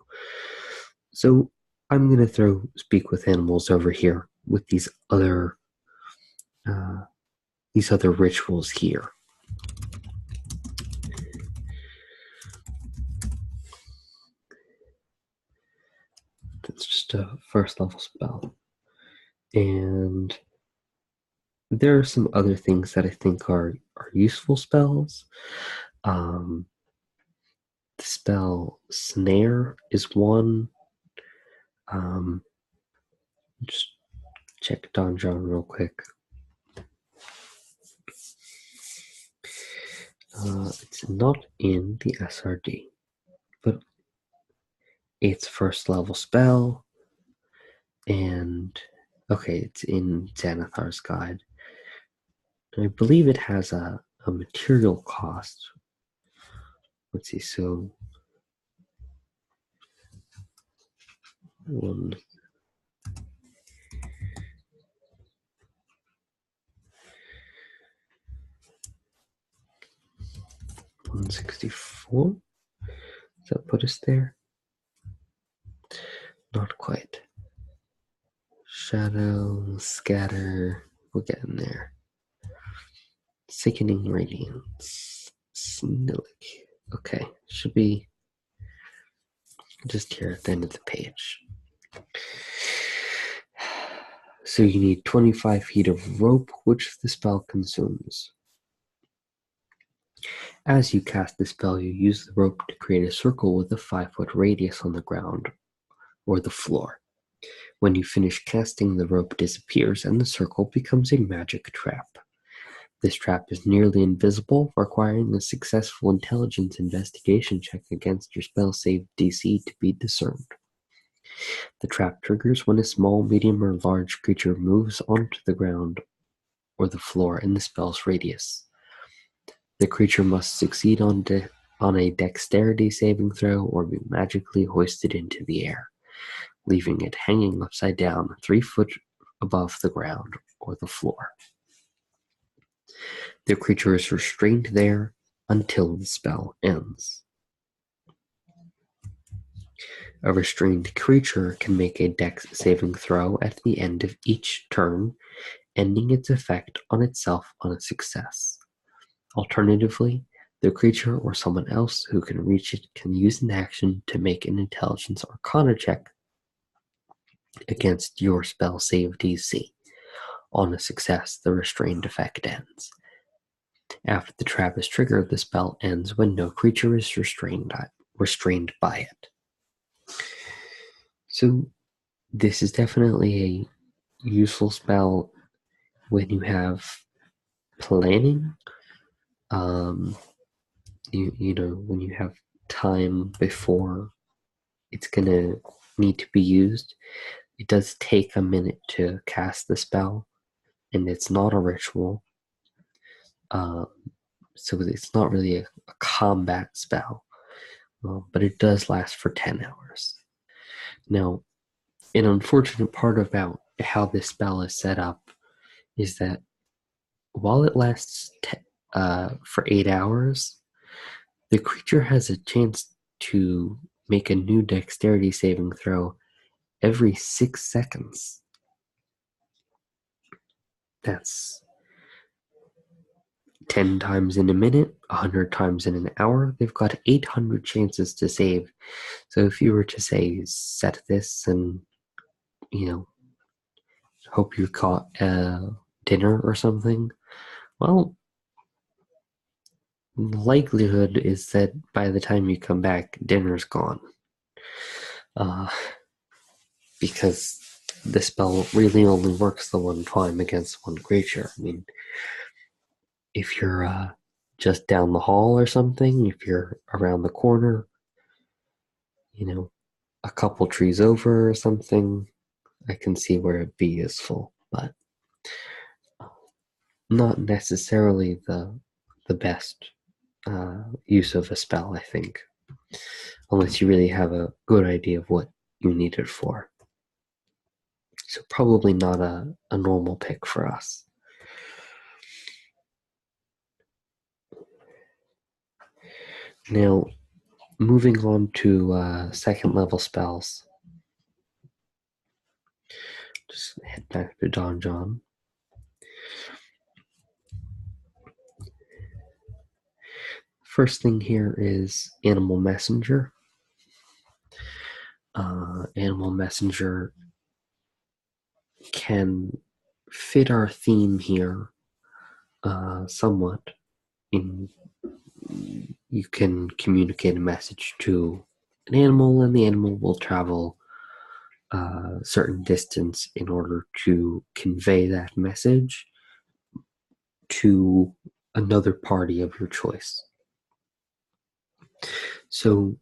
So I'm going to throw speak with animals over here with these other rituals here. That's just a first level spell. And there are some other things that I think are useful spells. The spell Snare is one. Just check Donjon real quick. It's not in the SRD, but it's first level spell, and okay, it's in Xanathar's Guide. I believe it has a material cost. Let's see, so 164. Does that put us there? Not quite. Shadow, scatter, we'll get in there. Sickening Radiance, Snillick. Okay, should be just here at the end of the page. So you need 25 feet of rope, which the spell consumes. As you cast the spell, you use the rope to create a circle with a 5-foot radius on the ground or the floor. When you finish casting, the rope disappears and the circle becomes a magic trap. This trap is nearly invisible, requiring a successful intelligence investigation check against your spell save DC to be discerned. The trap triggers when a small, medium, or large creature moves onto the ground or the floor in the spell's radius. The creature must succeed on a dexterity saving throw or be magically hoisted into the air, leaving it hanging upside down 3 foot above the ground or the floor. The creature is restrained there until the spell ends. A restrained creature can make a dex saving throw at the end of each turn, ending its effect on itself on a success. Alternatively, The creature or someone else who can reach it can use an action to make an intelligence arcana check against your spell save DC. On a success, the restrained effect ends. After the trap is triggered, the spell ends when no creature is restrained by it. So this is definitely a useful spell when you have planning. You know, when you have time before it's gonna need to be used. It does take a minute to cast the spell, and it's not a ritual. So it's not really a combat spell, but it does last for 10 hours. Now, an unfortunate part about how this spell is set up is that while it lasts for 8 hours, the creature has a chance to make a new dexterity saving throw every 6 seconds. That's 10 times in a minute, 100 times in an hour. They've got 800 chances to save. So if you were to say, set this and, you know, hope you caught dinner or something, well, the likelihood is that by the time you come back, dinner's gone. Because the spell really only works the one time against one creature. I mean, if you're just down the hall or something, if you're around the corner, you know, a couple trees over or something, I can see where it'd be useful, but not necessarily the best use of a spell, I think, unless you really have a good idea of what you need it for. So probably not a normal pick for us. Now, moving on to second level spells. Just head back to Don John. First thing here is Animal Messenger. Animal Messenger can fit our theme here somewhat. You can communicate a message to an animal, and the animal will travel a certain distance in order to convey that message to another party of your choice. So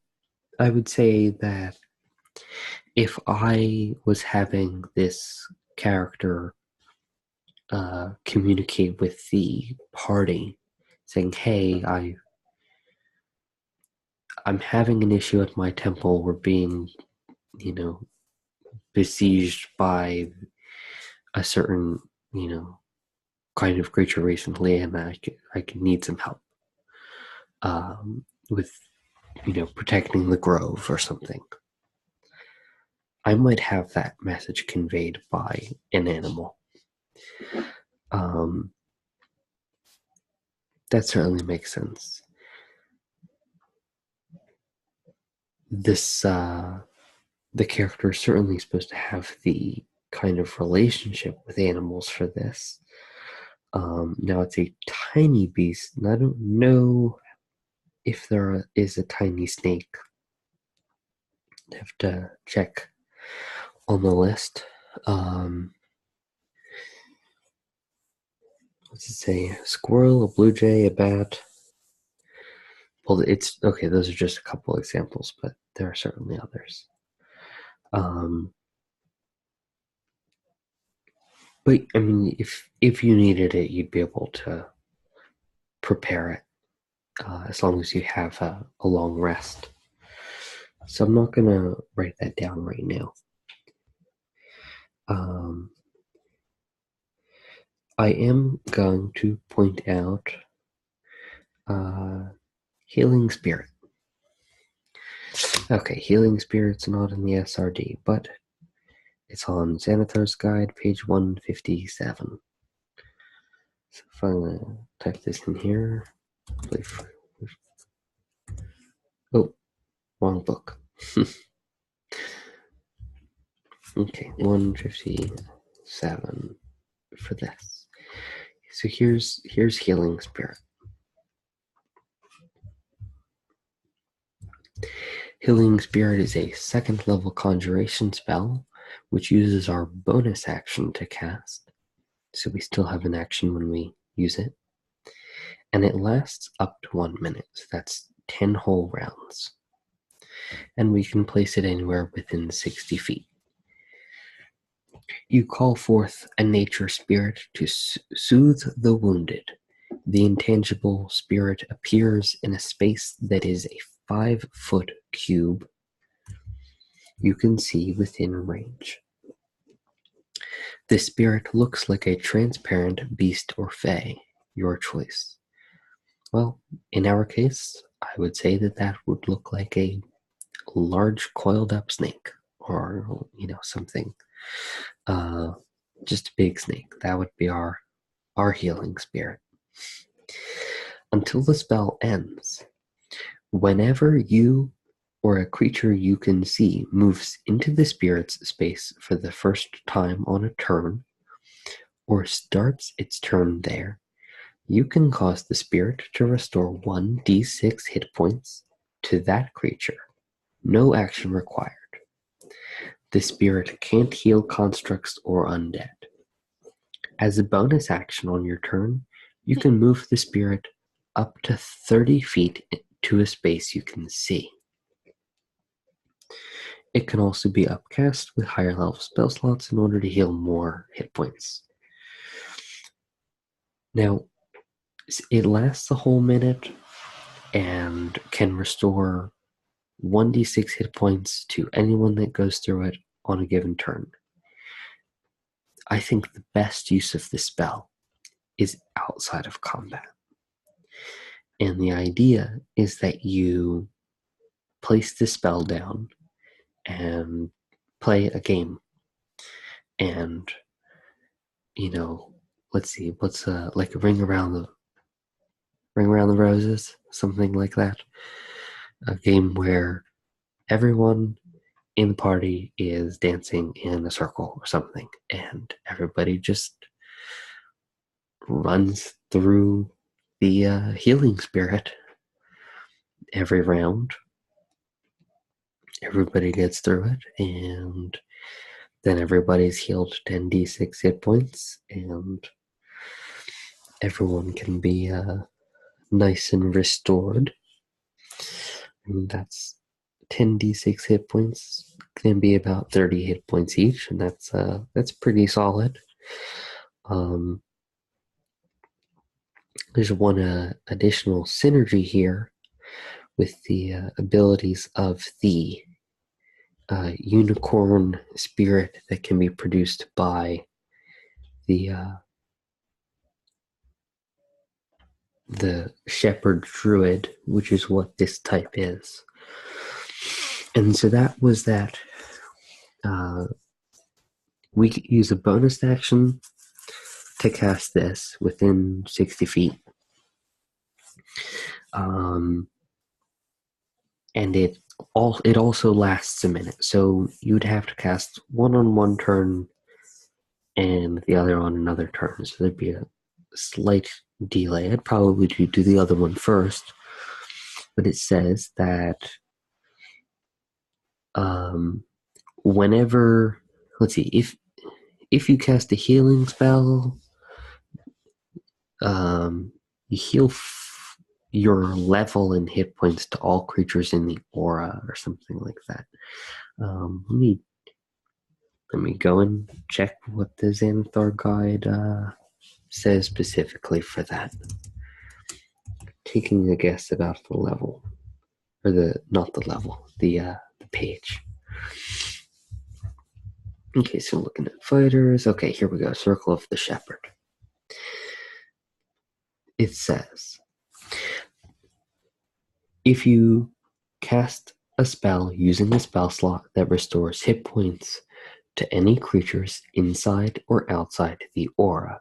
I would say that if I was having this character communicate with the party, saying, "Hey, I'm having an issue at my temple. We're being, besieged by a certain, kind of creature recently, and I could need some help with, protecting the grove or something." I might have that message conveyed by an animal. That certainly makes sense. This the character is certainly supposed to have the kind of relationship with animals for this. Now it's a tiny beast, and I don't know if there is a tiny snake. I have to check on the list. What's it say? A squirrel, a blue jay, a bat. Well, it's okay. Those are just a couple examples, but there are certainly others. But I mean, if you needed it, you'd be able to prepare it as long as you have a long rest. So I'm not gonna write that down right now. I am going to point out Healing Spirit. Okay, Healing Spirit's not in the SRD, but it's on Xanathar's Guide, page 157. So if I'm going to type this in here, Oh, wrong book. Okay, 157 for this. So here's Healing Spirit. Healing Spirit is a second level conjuration spell, which uses our bonus action to cast. So we still have an action when we use it. And it lasts up to 1 minute. So that's 10 whole rounds. And we can place it anywhere within 60 feet. You call forth a nature spirit to soothe the wounded. The intangible spirit appears in a space that is a 5-foot cube you can see within range. The spirit looks like a transparent beast or fae, your choice. Well, in our case, I would say that would look like a large coiled up snake, or something. Just a big snake. That would be our healing spirit. Until the spell ends, whenever you or a creature you can see moves into the spirit's space for the first time on a turn, or starts its turn there, you can cause the spirit to restore 1d6 hit points to that creature. No action required. The spirit can't heal constructs or undead. As a bonus action on your turn, you can move the spirit up to 30 feet to a space you can see. It can also be upcast with higher level spell slots in order to heal more hit points. Now, it lasts a whole minute and can restore 1d6 hit points to anyone that goes through it on a given turn. I think the best use of this spell is outside of combat. And the idea is that you place the spell down and play a game. And, let's see, what's like a ring around the roses, something like that. A game where everyone in the party is dancing in a circle or something, and everybody just runs through the healing spirit every round. Everybody gets through it, and then everybody's healed 10d6 hit points, and everyone can be nice and restored. And that's 10d6 hit points, can be about 30 hit points each, and that's pretty solid. There's one additional synergy here with the abilities of the unicorn spirit that can be produced by the shepherd druid, which is what this type is. And so that was that. We could use a bonus action to cast this within 60 feet. And it also lasts a minute. So you'd have to cast one on one turn and the other on another turn. So there'd be a slight delay. I'd probably do the other one first. But it says that whenever, let's see, if you cast a healing spell, you heal your level and hit points to all creatures in the aura or something like that. Let me go and check what the Xanathar guide says specifically for that. Taking a guess about the level, or the page. Okay, so looking at fighters. Okay, here we go. Circle of the Shepherd. It says, if you cast a spell using a spell slot that restores hit points to any creatures inside or outside the aura,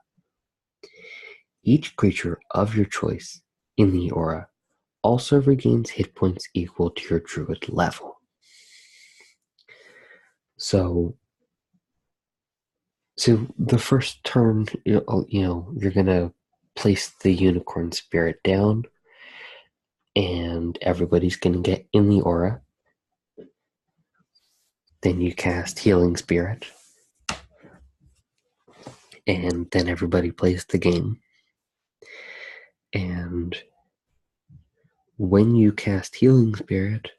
each creature of your choice in the aura also regains hit points equal to your druid level. So the first turn, you're gonna place the unicorn spirit down, and everybody's gonna get in the aura. Then you cast Healing Spirit, and then everybody plays the game. And when you cast Healing Spirit,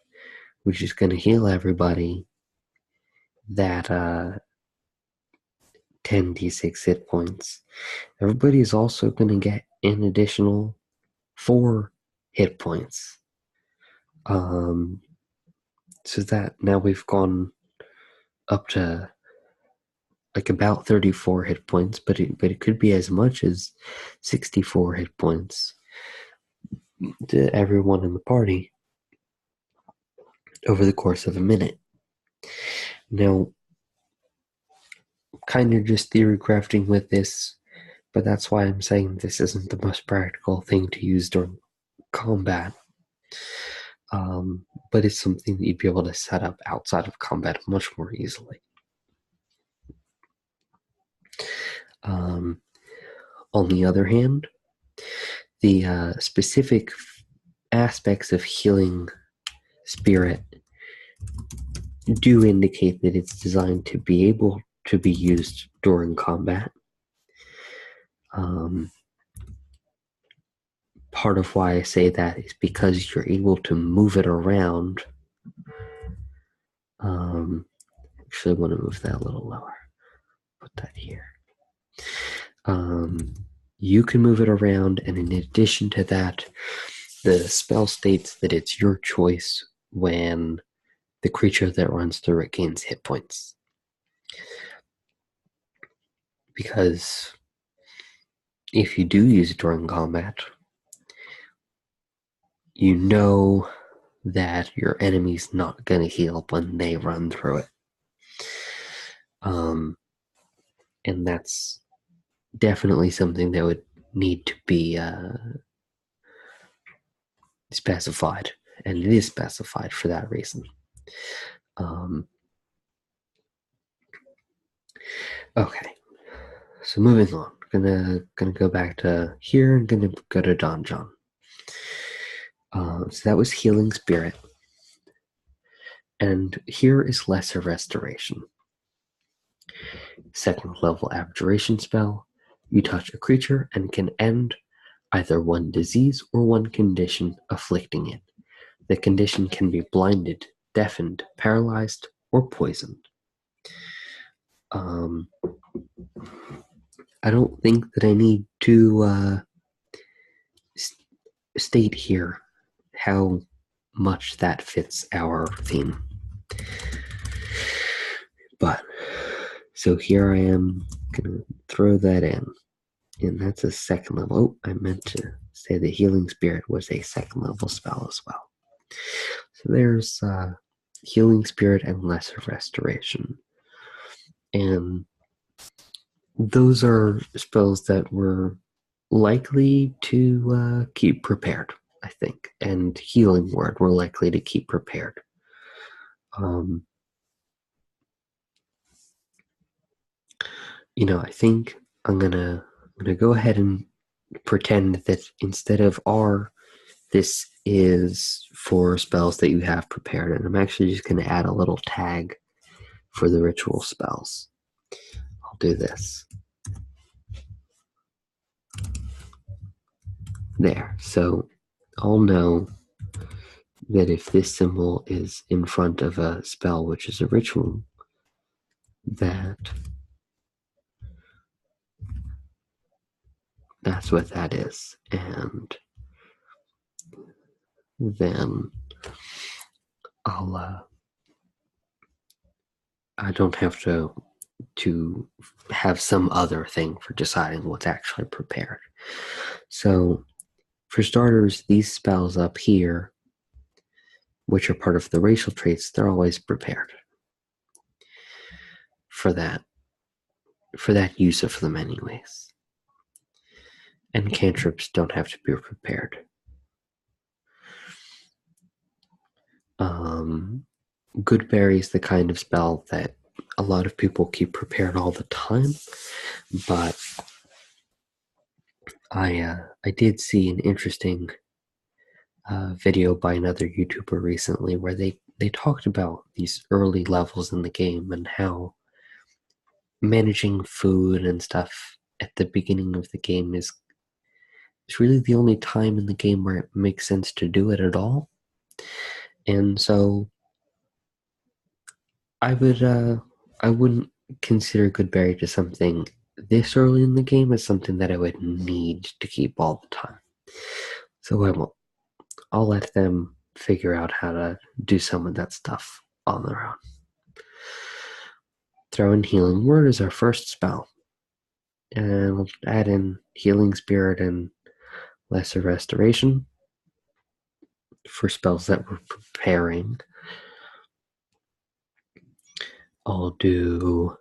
which is going to heal everybody, that 10d6 hit points, everybody is also going to get an additional 4 hit points. So that now we've gone up to like about 34 hit points, but it could be as much as 64 hit points to everyone in the party over the course of a minute. Now, kind of just theory crafting with this, but that's why I'm saying this isn't the most practical thing to use during combat. But it's something that you'd be able to set up outside of combat much more easily. On the other hand, the specific aspects of healing spirit do indicate that it's designed to be able to be used during combat. Part of why I say that is because you're able to move it around. Actually, I want to move that a little lower. Put that here. You can move it around, and in addition to that, the spell states that it's your choice when the creature that runs through it gains hit points. Because if you do use it during combat, you know that your enemy's not going to heal when they run through it. And that's definitely something that would need to be specified, and it is specified for that reason. Okay, so moving on, gonna go back to here and gonna go to Donjon. So that was Healing Spirit, and here is Lesser Restoration. Second level abjuration spell. You touch a creature and can end either one disease or one condition afflicting it. The condition can be blinded, deafened, paralyzed, or poisoned. I don't think that I need to state here how much that fits our theme. But, so here I am going to throw that in. And that's a second level. Oh, I meant to say the Healing Spirit was a second level spell as well. So there's Healing Spirit and Lesser Restoration. And those are spells that we're likely to keep prepared, I think. And Healing Word we're likely to keep prepared. I think I'm gonna go ahead and pretend that instead of R, this is for spells that you have prepared, and I'm actually just going to add a little tag for the ritual spells. I'll do this. There. So I'll know that if this symbol is in front of a spell which is a ritual, that's what that is. And then I don't have to have some other thing for deciding what's actually prepared. So for starters, these spells up here, which are part of the racial traits, they're always prepared for that use of them anyways. And cantrips don't have to be prepared. Good Berry is the kind of spell that a lot of people keep prepared all the time, but I did see an interesting video by another YouTuber recently where they talked about these early levels in the game and how managing food and stuff at the beginning of the game is really the only time in the game where it makes sense to do it at all. And so I wouldn't consider Goodberry to something this early in the game as something that I would need to keep all the time. So I won't. I'll let them figure out how to do some of that stuff on their own. Throw in Healing Word as our first spell. And we'll add in Healing Spirit and Lesser Restoration for spells that we're preparing. I'll do,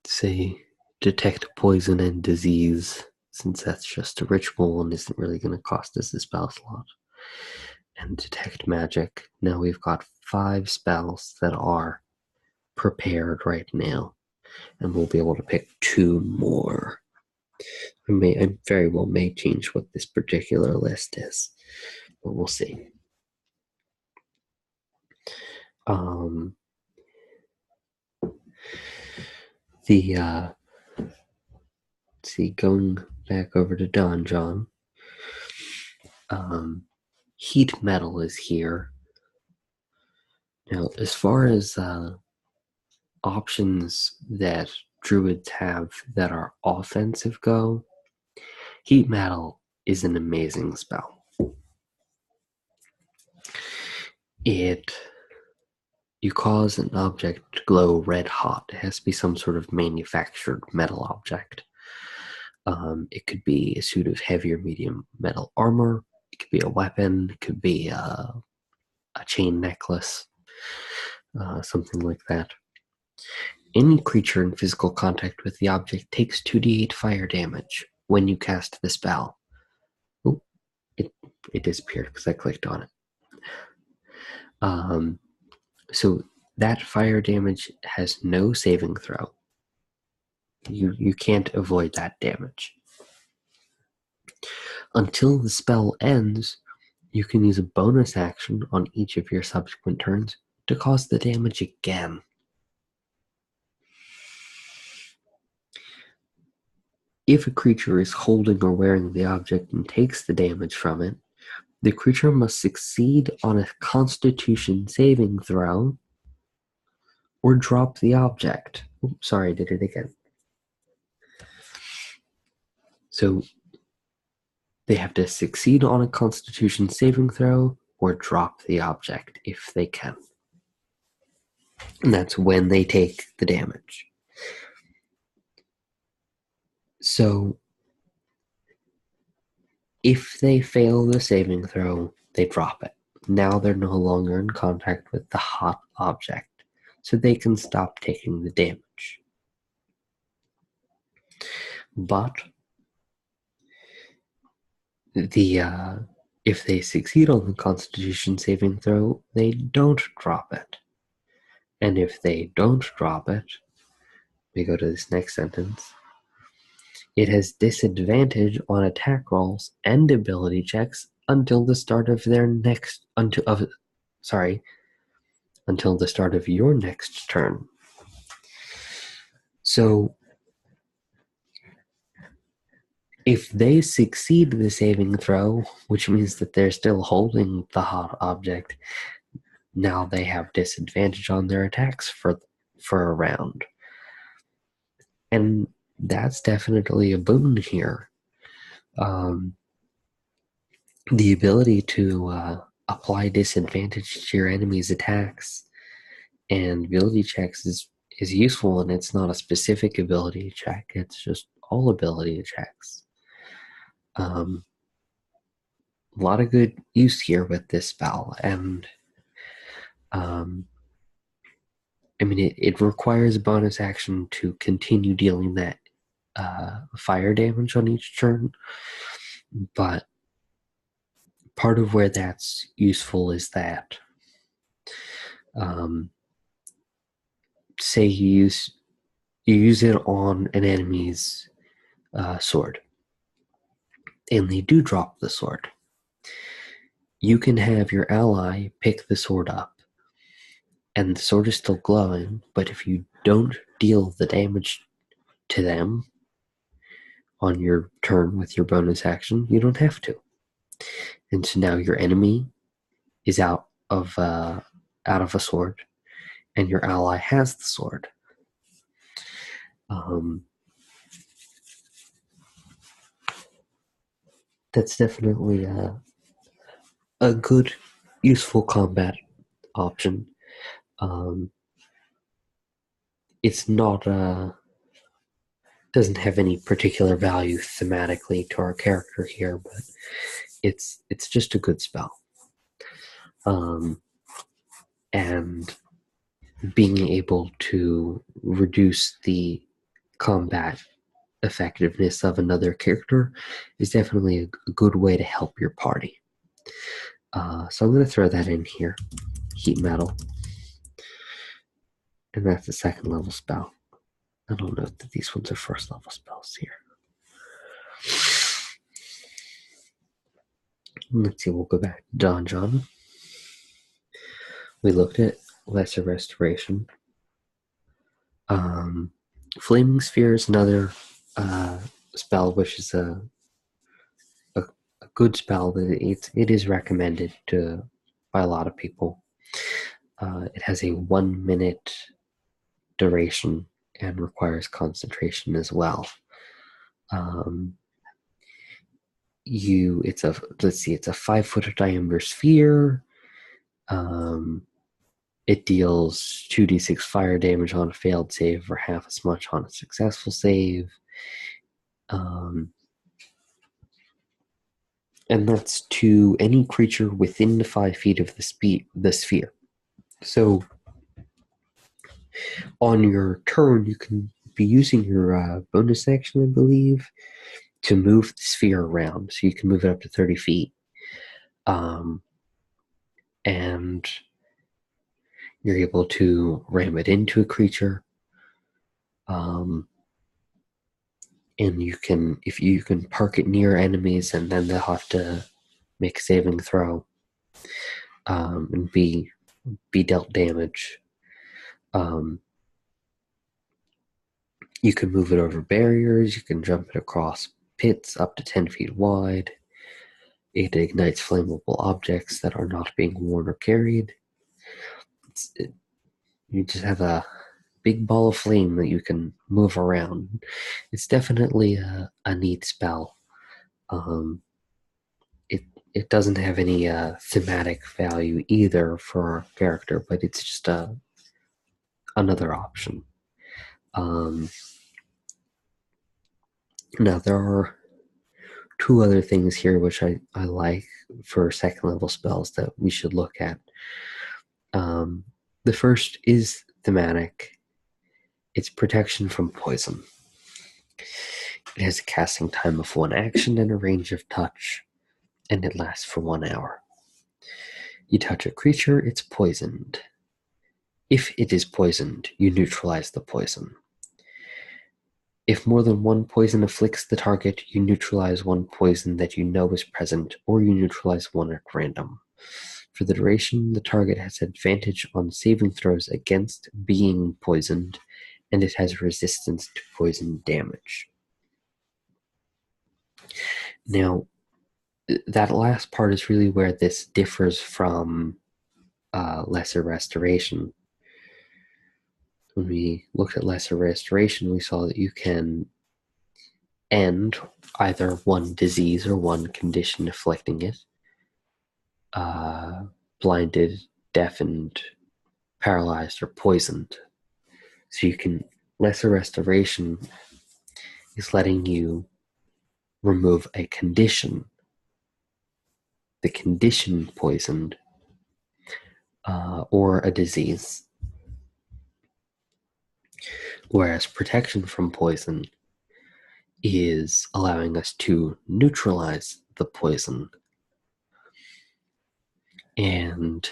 say, Detect Poison and Disease, since that's just a ritual and isn't really going to cost us a spell slot. And Detect Magic. Now we've got 5 spells that are prepared right now, and we'll be able to pick 2 more. I very well may change what this particular list is, but we'll see. Going back over to Don John, Heat Metal is here. Now, as far as options that druids have that are offensive go, Heat Metal is an amazing spell. You cause an object to glow red hot. It has to be some sort of manufactured metal object. It could be a suit of heavy or medium metal armor. It could be a weapon. It could be a chain necklace, something like that. Any creature in physical contact with the object takes 2d8 fire damage when you cast the spell. Oh, it disappeared because I clicked on it. So that fire damage has no saving throw. You can't avoid that damage. Until the spell ends, you can use a bonus action on each of your subsequent turns to cause the damage again. If a creature is holding or wearing the object and takes the damage from it, the creature must succeed on a Constitution saving throw or drop the object. Oops, sorry, I did it again. So they have to succeed on a Constitution saving throw or drop the object if they can. And that's when they take the damage. So if they fail the saving throw, they drop it. Now they're no longer in contact with the hot object, so they can stop taking the damage. But if they succeed on the Constitution saving throw, they don't drop it. And if they don't drop it, we go to this next sentence. It has disadvantage on attack rolls and ability checks until the start of until the start of your next turn. So if they succeed the saving throw, which means that they're still holding the hot object, now they have disadvantage on their attacks for a round. And that's definitely a boon here. The ability to apply disadvantage to your enemy's attacks and ability checks is useful, and it's not a specific ability check. It's just all ability checks. A lot of good use here with this spell, and it requires a bonus action to continue dealing that fire damage on each turn, but part of where that's useful is that, say you use it on an enemy's sword, and they do drop the sword. You can have your ally pick the sword up, and the sword is still glowing, but if you don't deal the damage to them on your turn with your bonus action, you don't have to. And so now your enemy is out of a sword, and your ally has the sword. That's definitely a good, useful combat option. It's not doesn't have any particular value thematically to our character here, but it's just a good spell. And being able to reduce the combat effectiveness of another character is definitely a good way to help your party. So I'm going to throw that in here. Heat metal. And that's a second level spell. I don't know that these ones are first level spells here. Let's see, we'll go back to John. We looked at Lesser Restoration. Flaming Sphere is another spell, which is a good spell. It is recommended by a lot of people. It has a 1 minute duration and requires concentration as well. It's a 5-foot diameter sphere. It deals 2d6 fire damage on a failed save or half as much on a successful save. And that's to any creature within 5 feet of the sphere. So on your turn, you can be using your bonus action, I believe, to move the sphere around. So you can move it up to 30 feet. And you're able to ram it into a creature. And you can park it near enemies, and then they'll have to make a saving throw and be dealt damage. You can move it over barriers. You can jump it across pits up to 10 feet wide. It ignites flammable objects that are not being worn or carried. You just have a big ball of flame that you can move around. It's definitely a neat spell. It doesn't have any thematic value either for our character, but it's just another option. Now there are 2 other things here which I like for second level spells that we should look at. The first is thematic. It's protection from poison. It has a casting time of 1 action and a range of touch, and it lasts for 1 hour. You touch a creature, it's poisoned. If it is poisoned, you neutralize the poison. If more than 1 poison afflicts the target, you neutralize 1 poison that you know is present, or you neutralize 1 at random. For the duration, the target has advantage on saving throws against being poisoned, and it has resistance to poison damage. Now, that last part is really where this differs from Lesser Restoration. When we looked at Lesser Restoration, we saw that you can end either 1 disease or 1 condition afflicting it. Blinded, deafened, paralyzed, or poisoned. So you can, Lesser Restoration is letting you remove a condition, the condition poisoned, or a disease. Whereas protection from poison is allowing us to neutralize the poison. And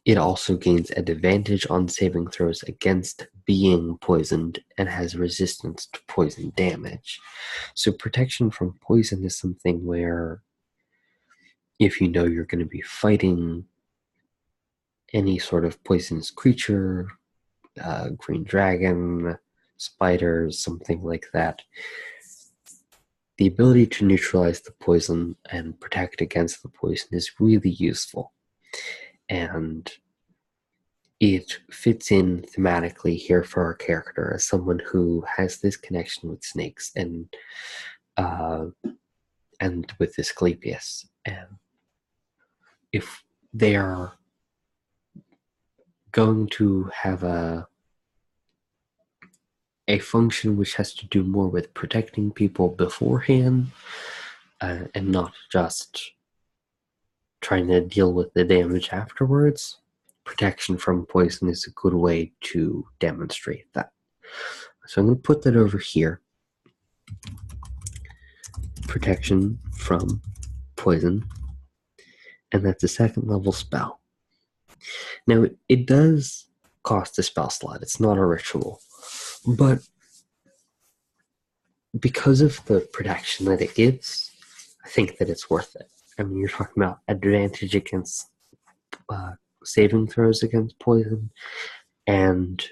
it also gains advantage on saving throws against being poisoned and has resistance to poison damage. So protection from poison is something where if you know you're going to be fighting any sort of poisonous creature, green dragon, spiders, something like that, the ability to neutralize the poison and protect against the poison is really useful. And it fits in thematically here for our character as someone who has this connection with snakes and with Asclepius. And if they are going to have a function which has to do more with protecting people beforehand and not just trying to deal with the damage afterwards, protection from poison is a good way to demonstrate that. So I'm going to put that over here. Protection from poison. And that's a second level spell. Now, it does cost a spell slot. It's not a ritual. But because of the protection that it gives, I think that it's worth it. I mean, you're talking about advantage against saving throws against poison, and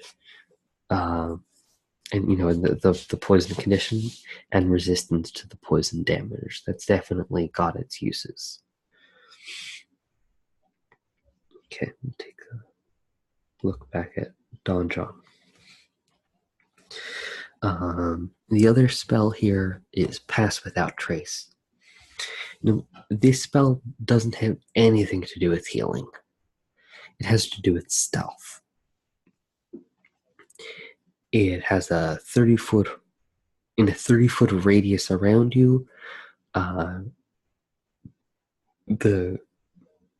you know the poison condition and resistance to the poison damage. That's definitely got its uses. Okay, take a look back at Don John. The other spell here is Pass Without Trace. Now, this spell doesn't have anything to do with healing. It has to do with stealth. It has a 30-foot radius around you.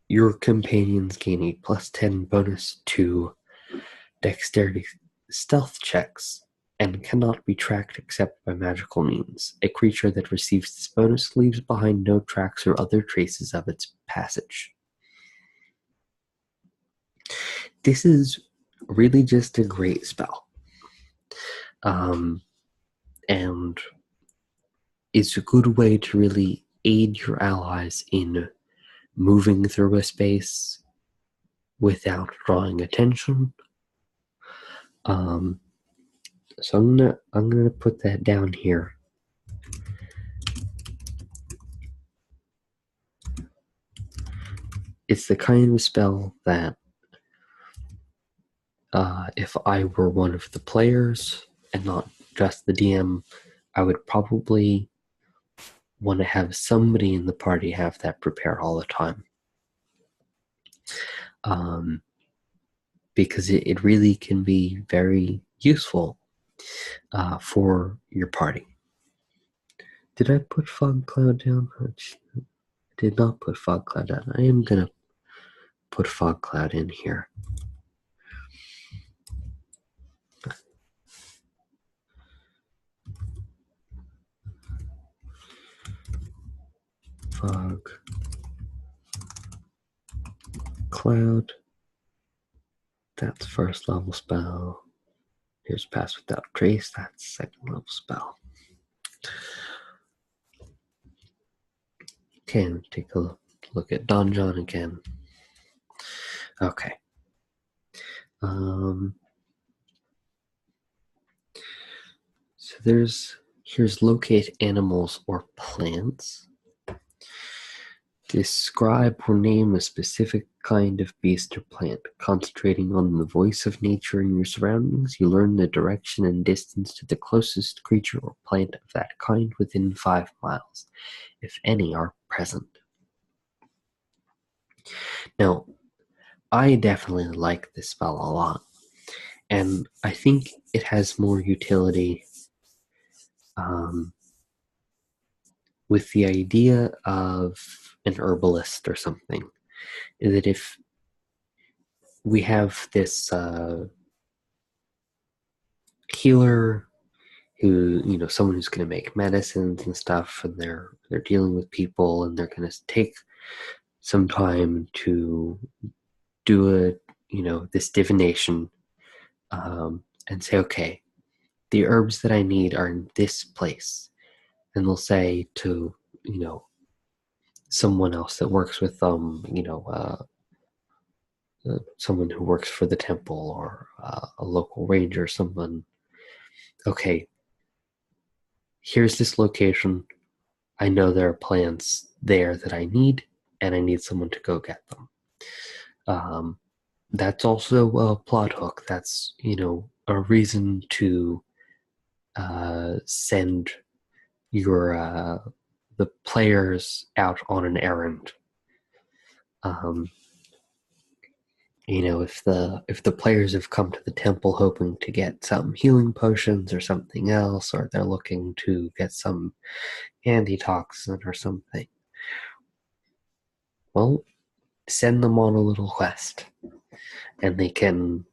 Your companions gain a +10 bonus to dexterity stealth checks and cannot be tracked except by magical means. A creature that receives this bonus leaves behind no tracks or other traces of its passage. This is really just a great spell. And it's a good way to really aid your allies in moving through a space without drawing attention. So I'm gonna put that down here. It's the kind of spell that if I were one of the players and not just the DM, I would probably want to have somebody in the party have that prepared all the time. Because it really can be very useful for your party. Did I put Fog Cloud down? I did not put Fog Cloud down. I am going to put Fog Cloud in here. Fog Cloud. That's first level spell. Here's Pass Without Trace. That's second level spell. Okay, let's take a look at Don John again. Okay. So here's locate animals or plants. Describe or name a specific kind of beast or plant. Concentrating on the voice of nature in your surroundings, you learn the direction and distance to the closest creature or plant of that kind within 5 miles, if any are present. Now, I definitely like this spell a lot, and I think it has more utility with the idea of an herbalist or something. That if we have this healer who, someone who's going to make medicines and stuff, and they're dealing with people, and they're going to take some time to do this divination, and say, okay, the herbs that I need are in this place. And they'll say to, someone else that works with them, someone who works for the temple, or a local ranger, someone, okay, here's this location. I know there are plants there that I need, and I need someone to go get them. That's also a plot hook. That's, a reason to send the players out on an errand. If the players have come to the temple hoping to get some healing potions or something else, or they're looking to get some antitoxin or something, well, send them on a little quest, and they can,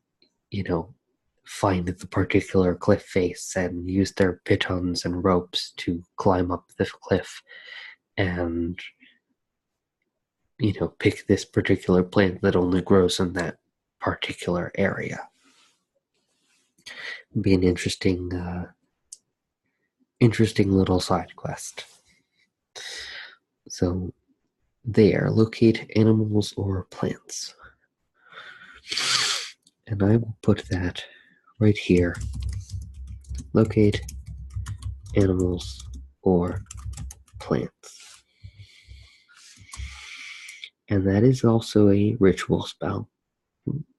find the particular cliff face and use their pitons and ropes to climb up the cliff and, pick this particular plant that only grows in that particular area. It'd be an interesting little side quest. So there, locate animals or plants. And I will put that right here. Locate animals or plants. And that is also a ritual spell.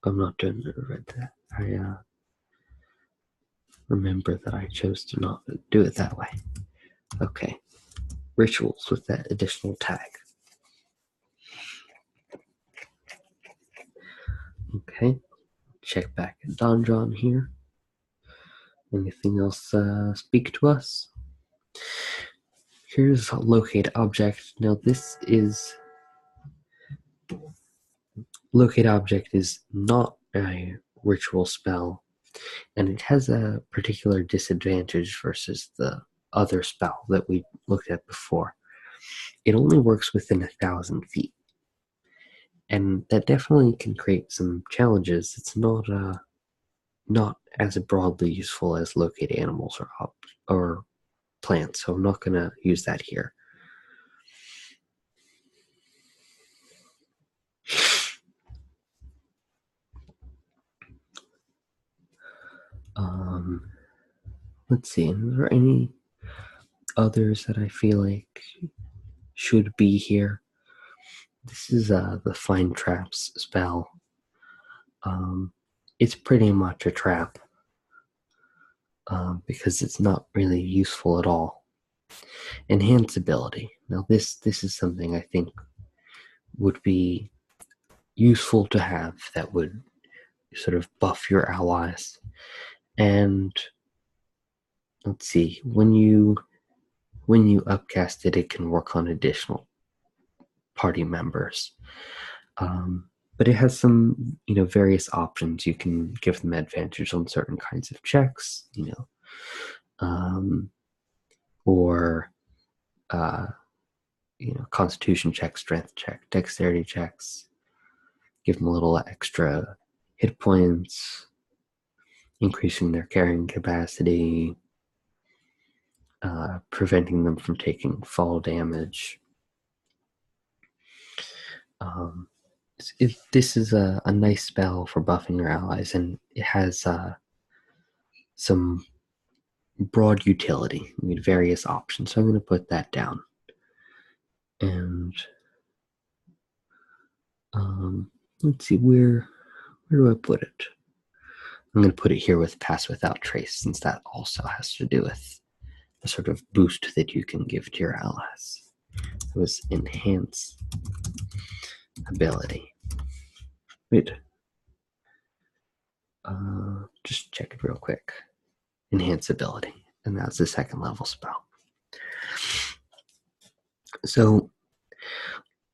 I'm not doing that. I remember that I chose to not do it that way. Okay. Rituals with that additional tag. Okay. Check back at Donjon here. Anything else speak to us? Here's locate object. Now this is... Locate object is not a ritual spell, and it has a particular disadvantage versus the other spell that we looked at before. It only works within 1,000 feet, and that definitely can create some challenges. It's not as broadly useful as locate animals or plants, so I'm not going to use that here. Let's see, are there any others that I feel like should be here? This is the Find Traps spell. It's pretty much a trap because it's not really useful at all. Enhance ability. Now this is something I think would be useful to have, that would sort of buff your allies. And let's see, when you upcast it, it can work on additional party members. But it has some, various options. You can give them advantage on certain kinds of checks, or constitution check, strength check, dexterity checks. Give them a little extra hit points, increasing their carrying capacity, preventing them from taking fall damage. This is a nice spell for buffing your allies, and it has some broad utility. You need various options, so I'm going to put that down. And let's see, where do I put it? I'm going to put it here with Pass Without Trace, since that also has to do with a sort of boost that you can give to your allies. It was Enhance Ability. Wait. Just check it real quick. Enhance Ability. And that's the second level spell. So,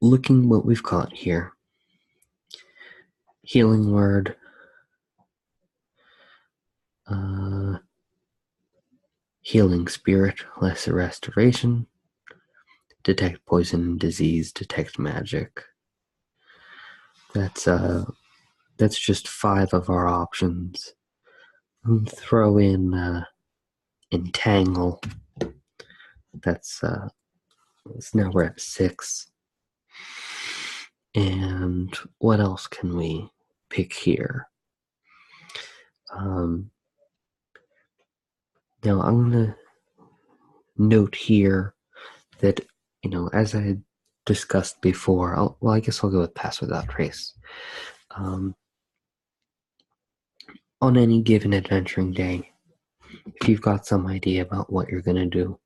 looking what we've got here. Healing Word. Healing Spirit, Lesser Restoration, detect poison, disease, detect magic. That's just 5 of our options. Throw in entangle. That's now we're at 6. And what else can we pick here? Now I'm gonna note here that, as I had discussed before, I guess I'll go with Pass Without Trace. On any given adventuring day, if you've got some idea about what you're gonna do,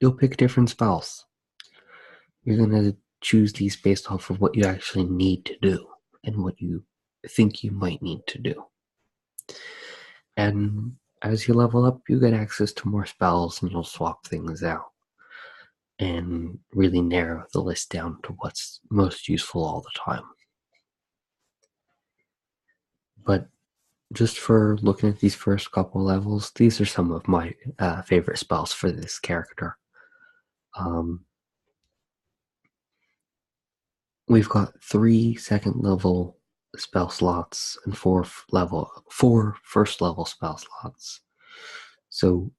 you'll pick different spells. You're gonna choose these based off of what you actually need to do and what you think you might need to do. And as you level up, you get access to more spells and you'll swap things out and really narrow the list down to what's most useful all the time. But just for looking at these first couple levels, these are some of my favorite spells for this character. We've got 3 second level spell slots and 4 first level spell slots. So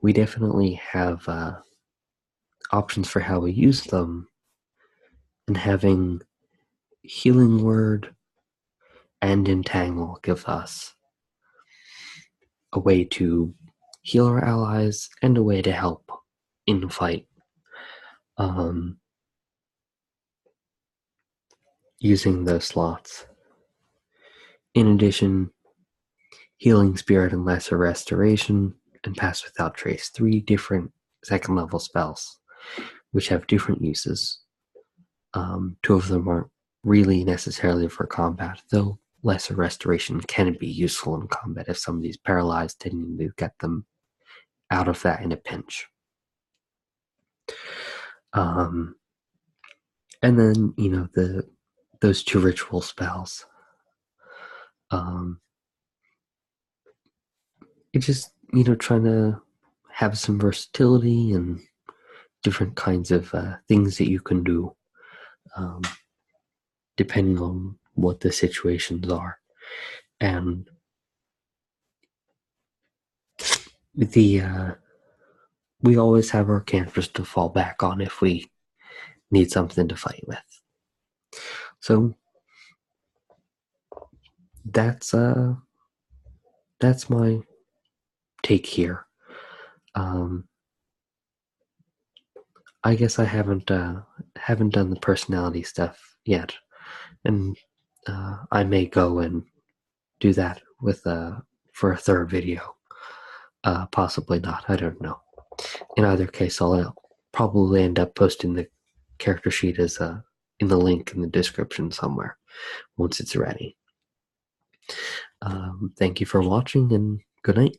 we definitely have options for how we use them, and having Healing Word and Entangle give us a way to heal our allies and a way to help in fight. Using those slots. In addition, Healing Spirit and Lesser Restoration and Pass Without Trace, 3 different second level spells which have different uses. 2 of them aren't really necessarily for combat, though Lesser Restoration can be useful in combat if somebody's paralyzed and you need to get them out of that in a pinch. And then, those 2 ritual spells. It's just, trying to have some versatility and different kinds of things that you can do depending on what the situations are. And we always have our cantrips to fall back on if we need something to fight with. So that's my take here. I guess I haven't done the personality stuff yet, and I may go and do that with for a third video. Possibly not. I don't know. In either case, I'll probably end up posting the character sheet as in the link in the description somewhere once it's ready. Thank you for watching, and good night.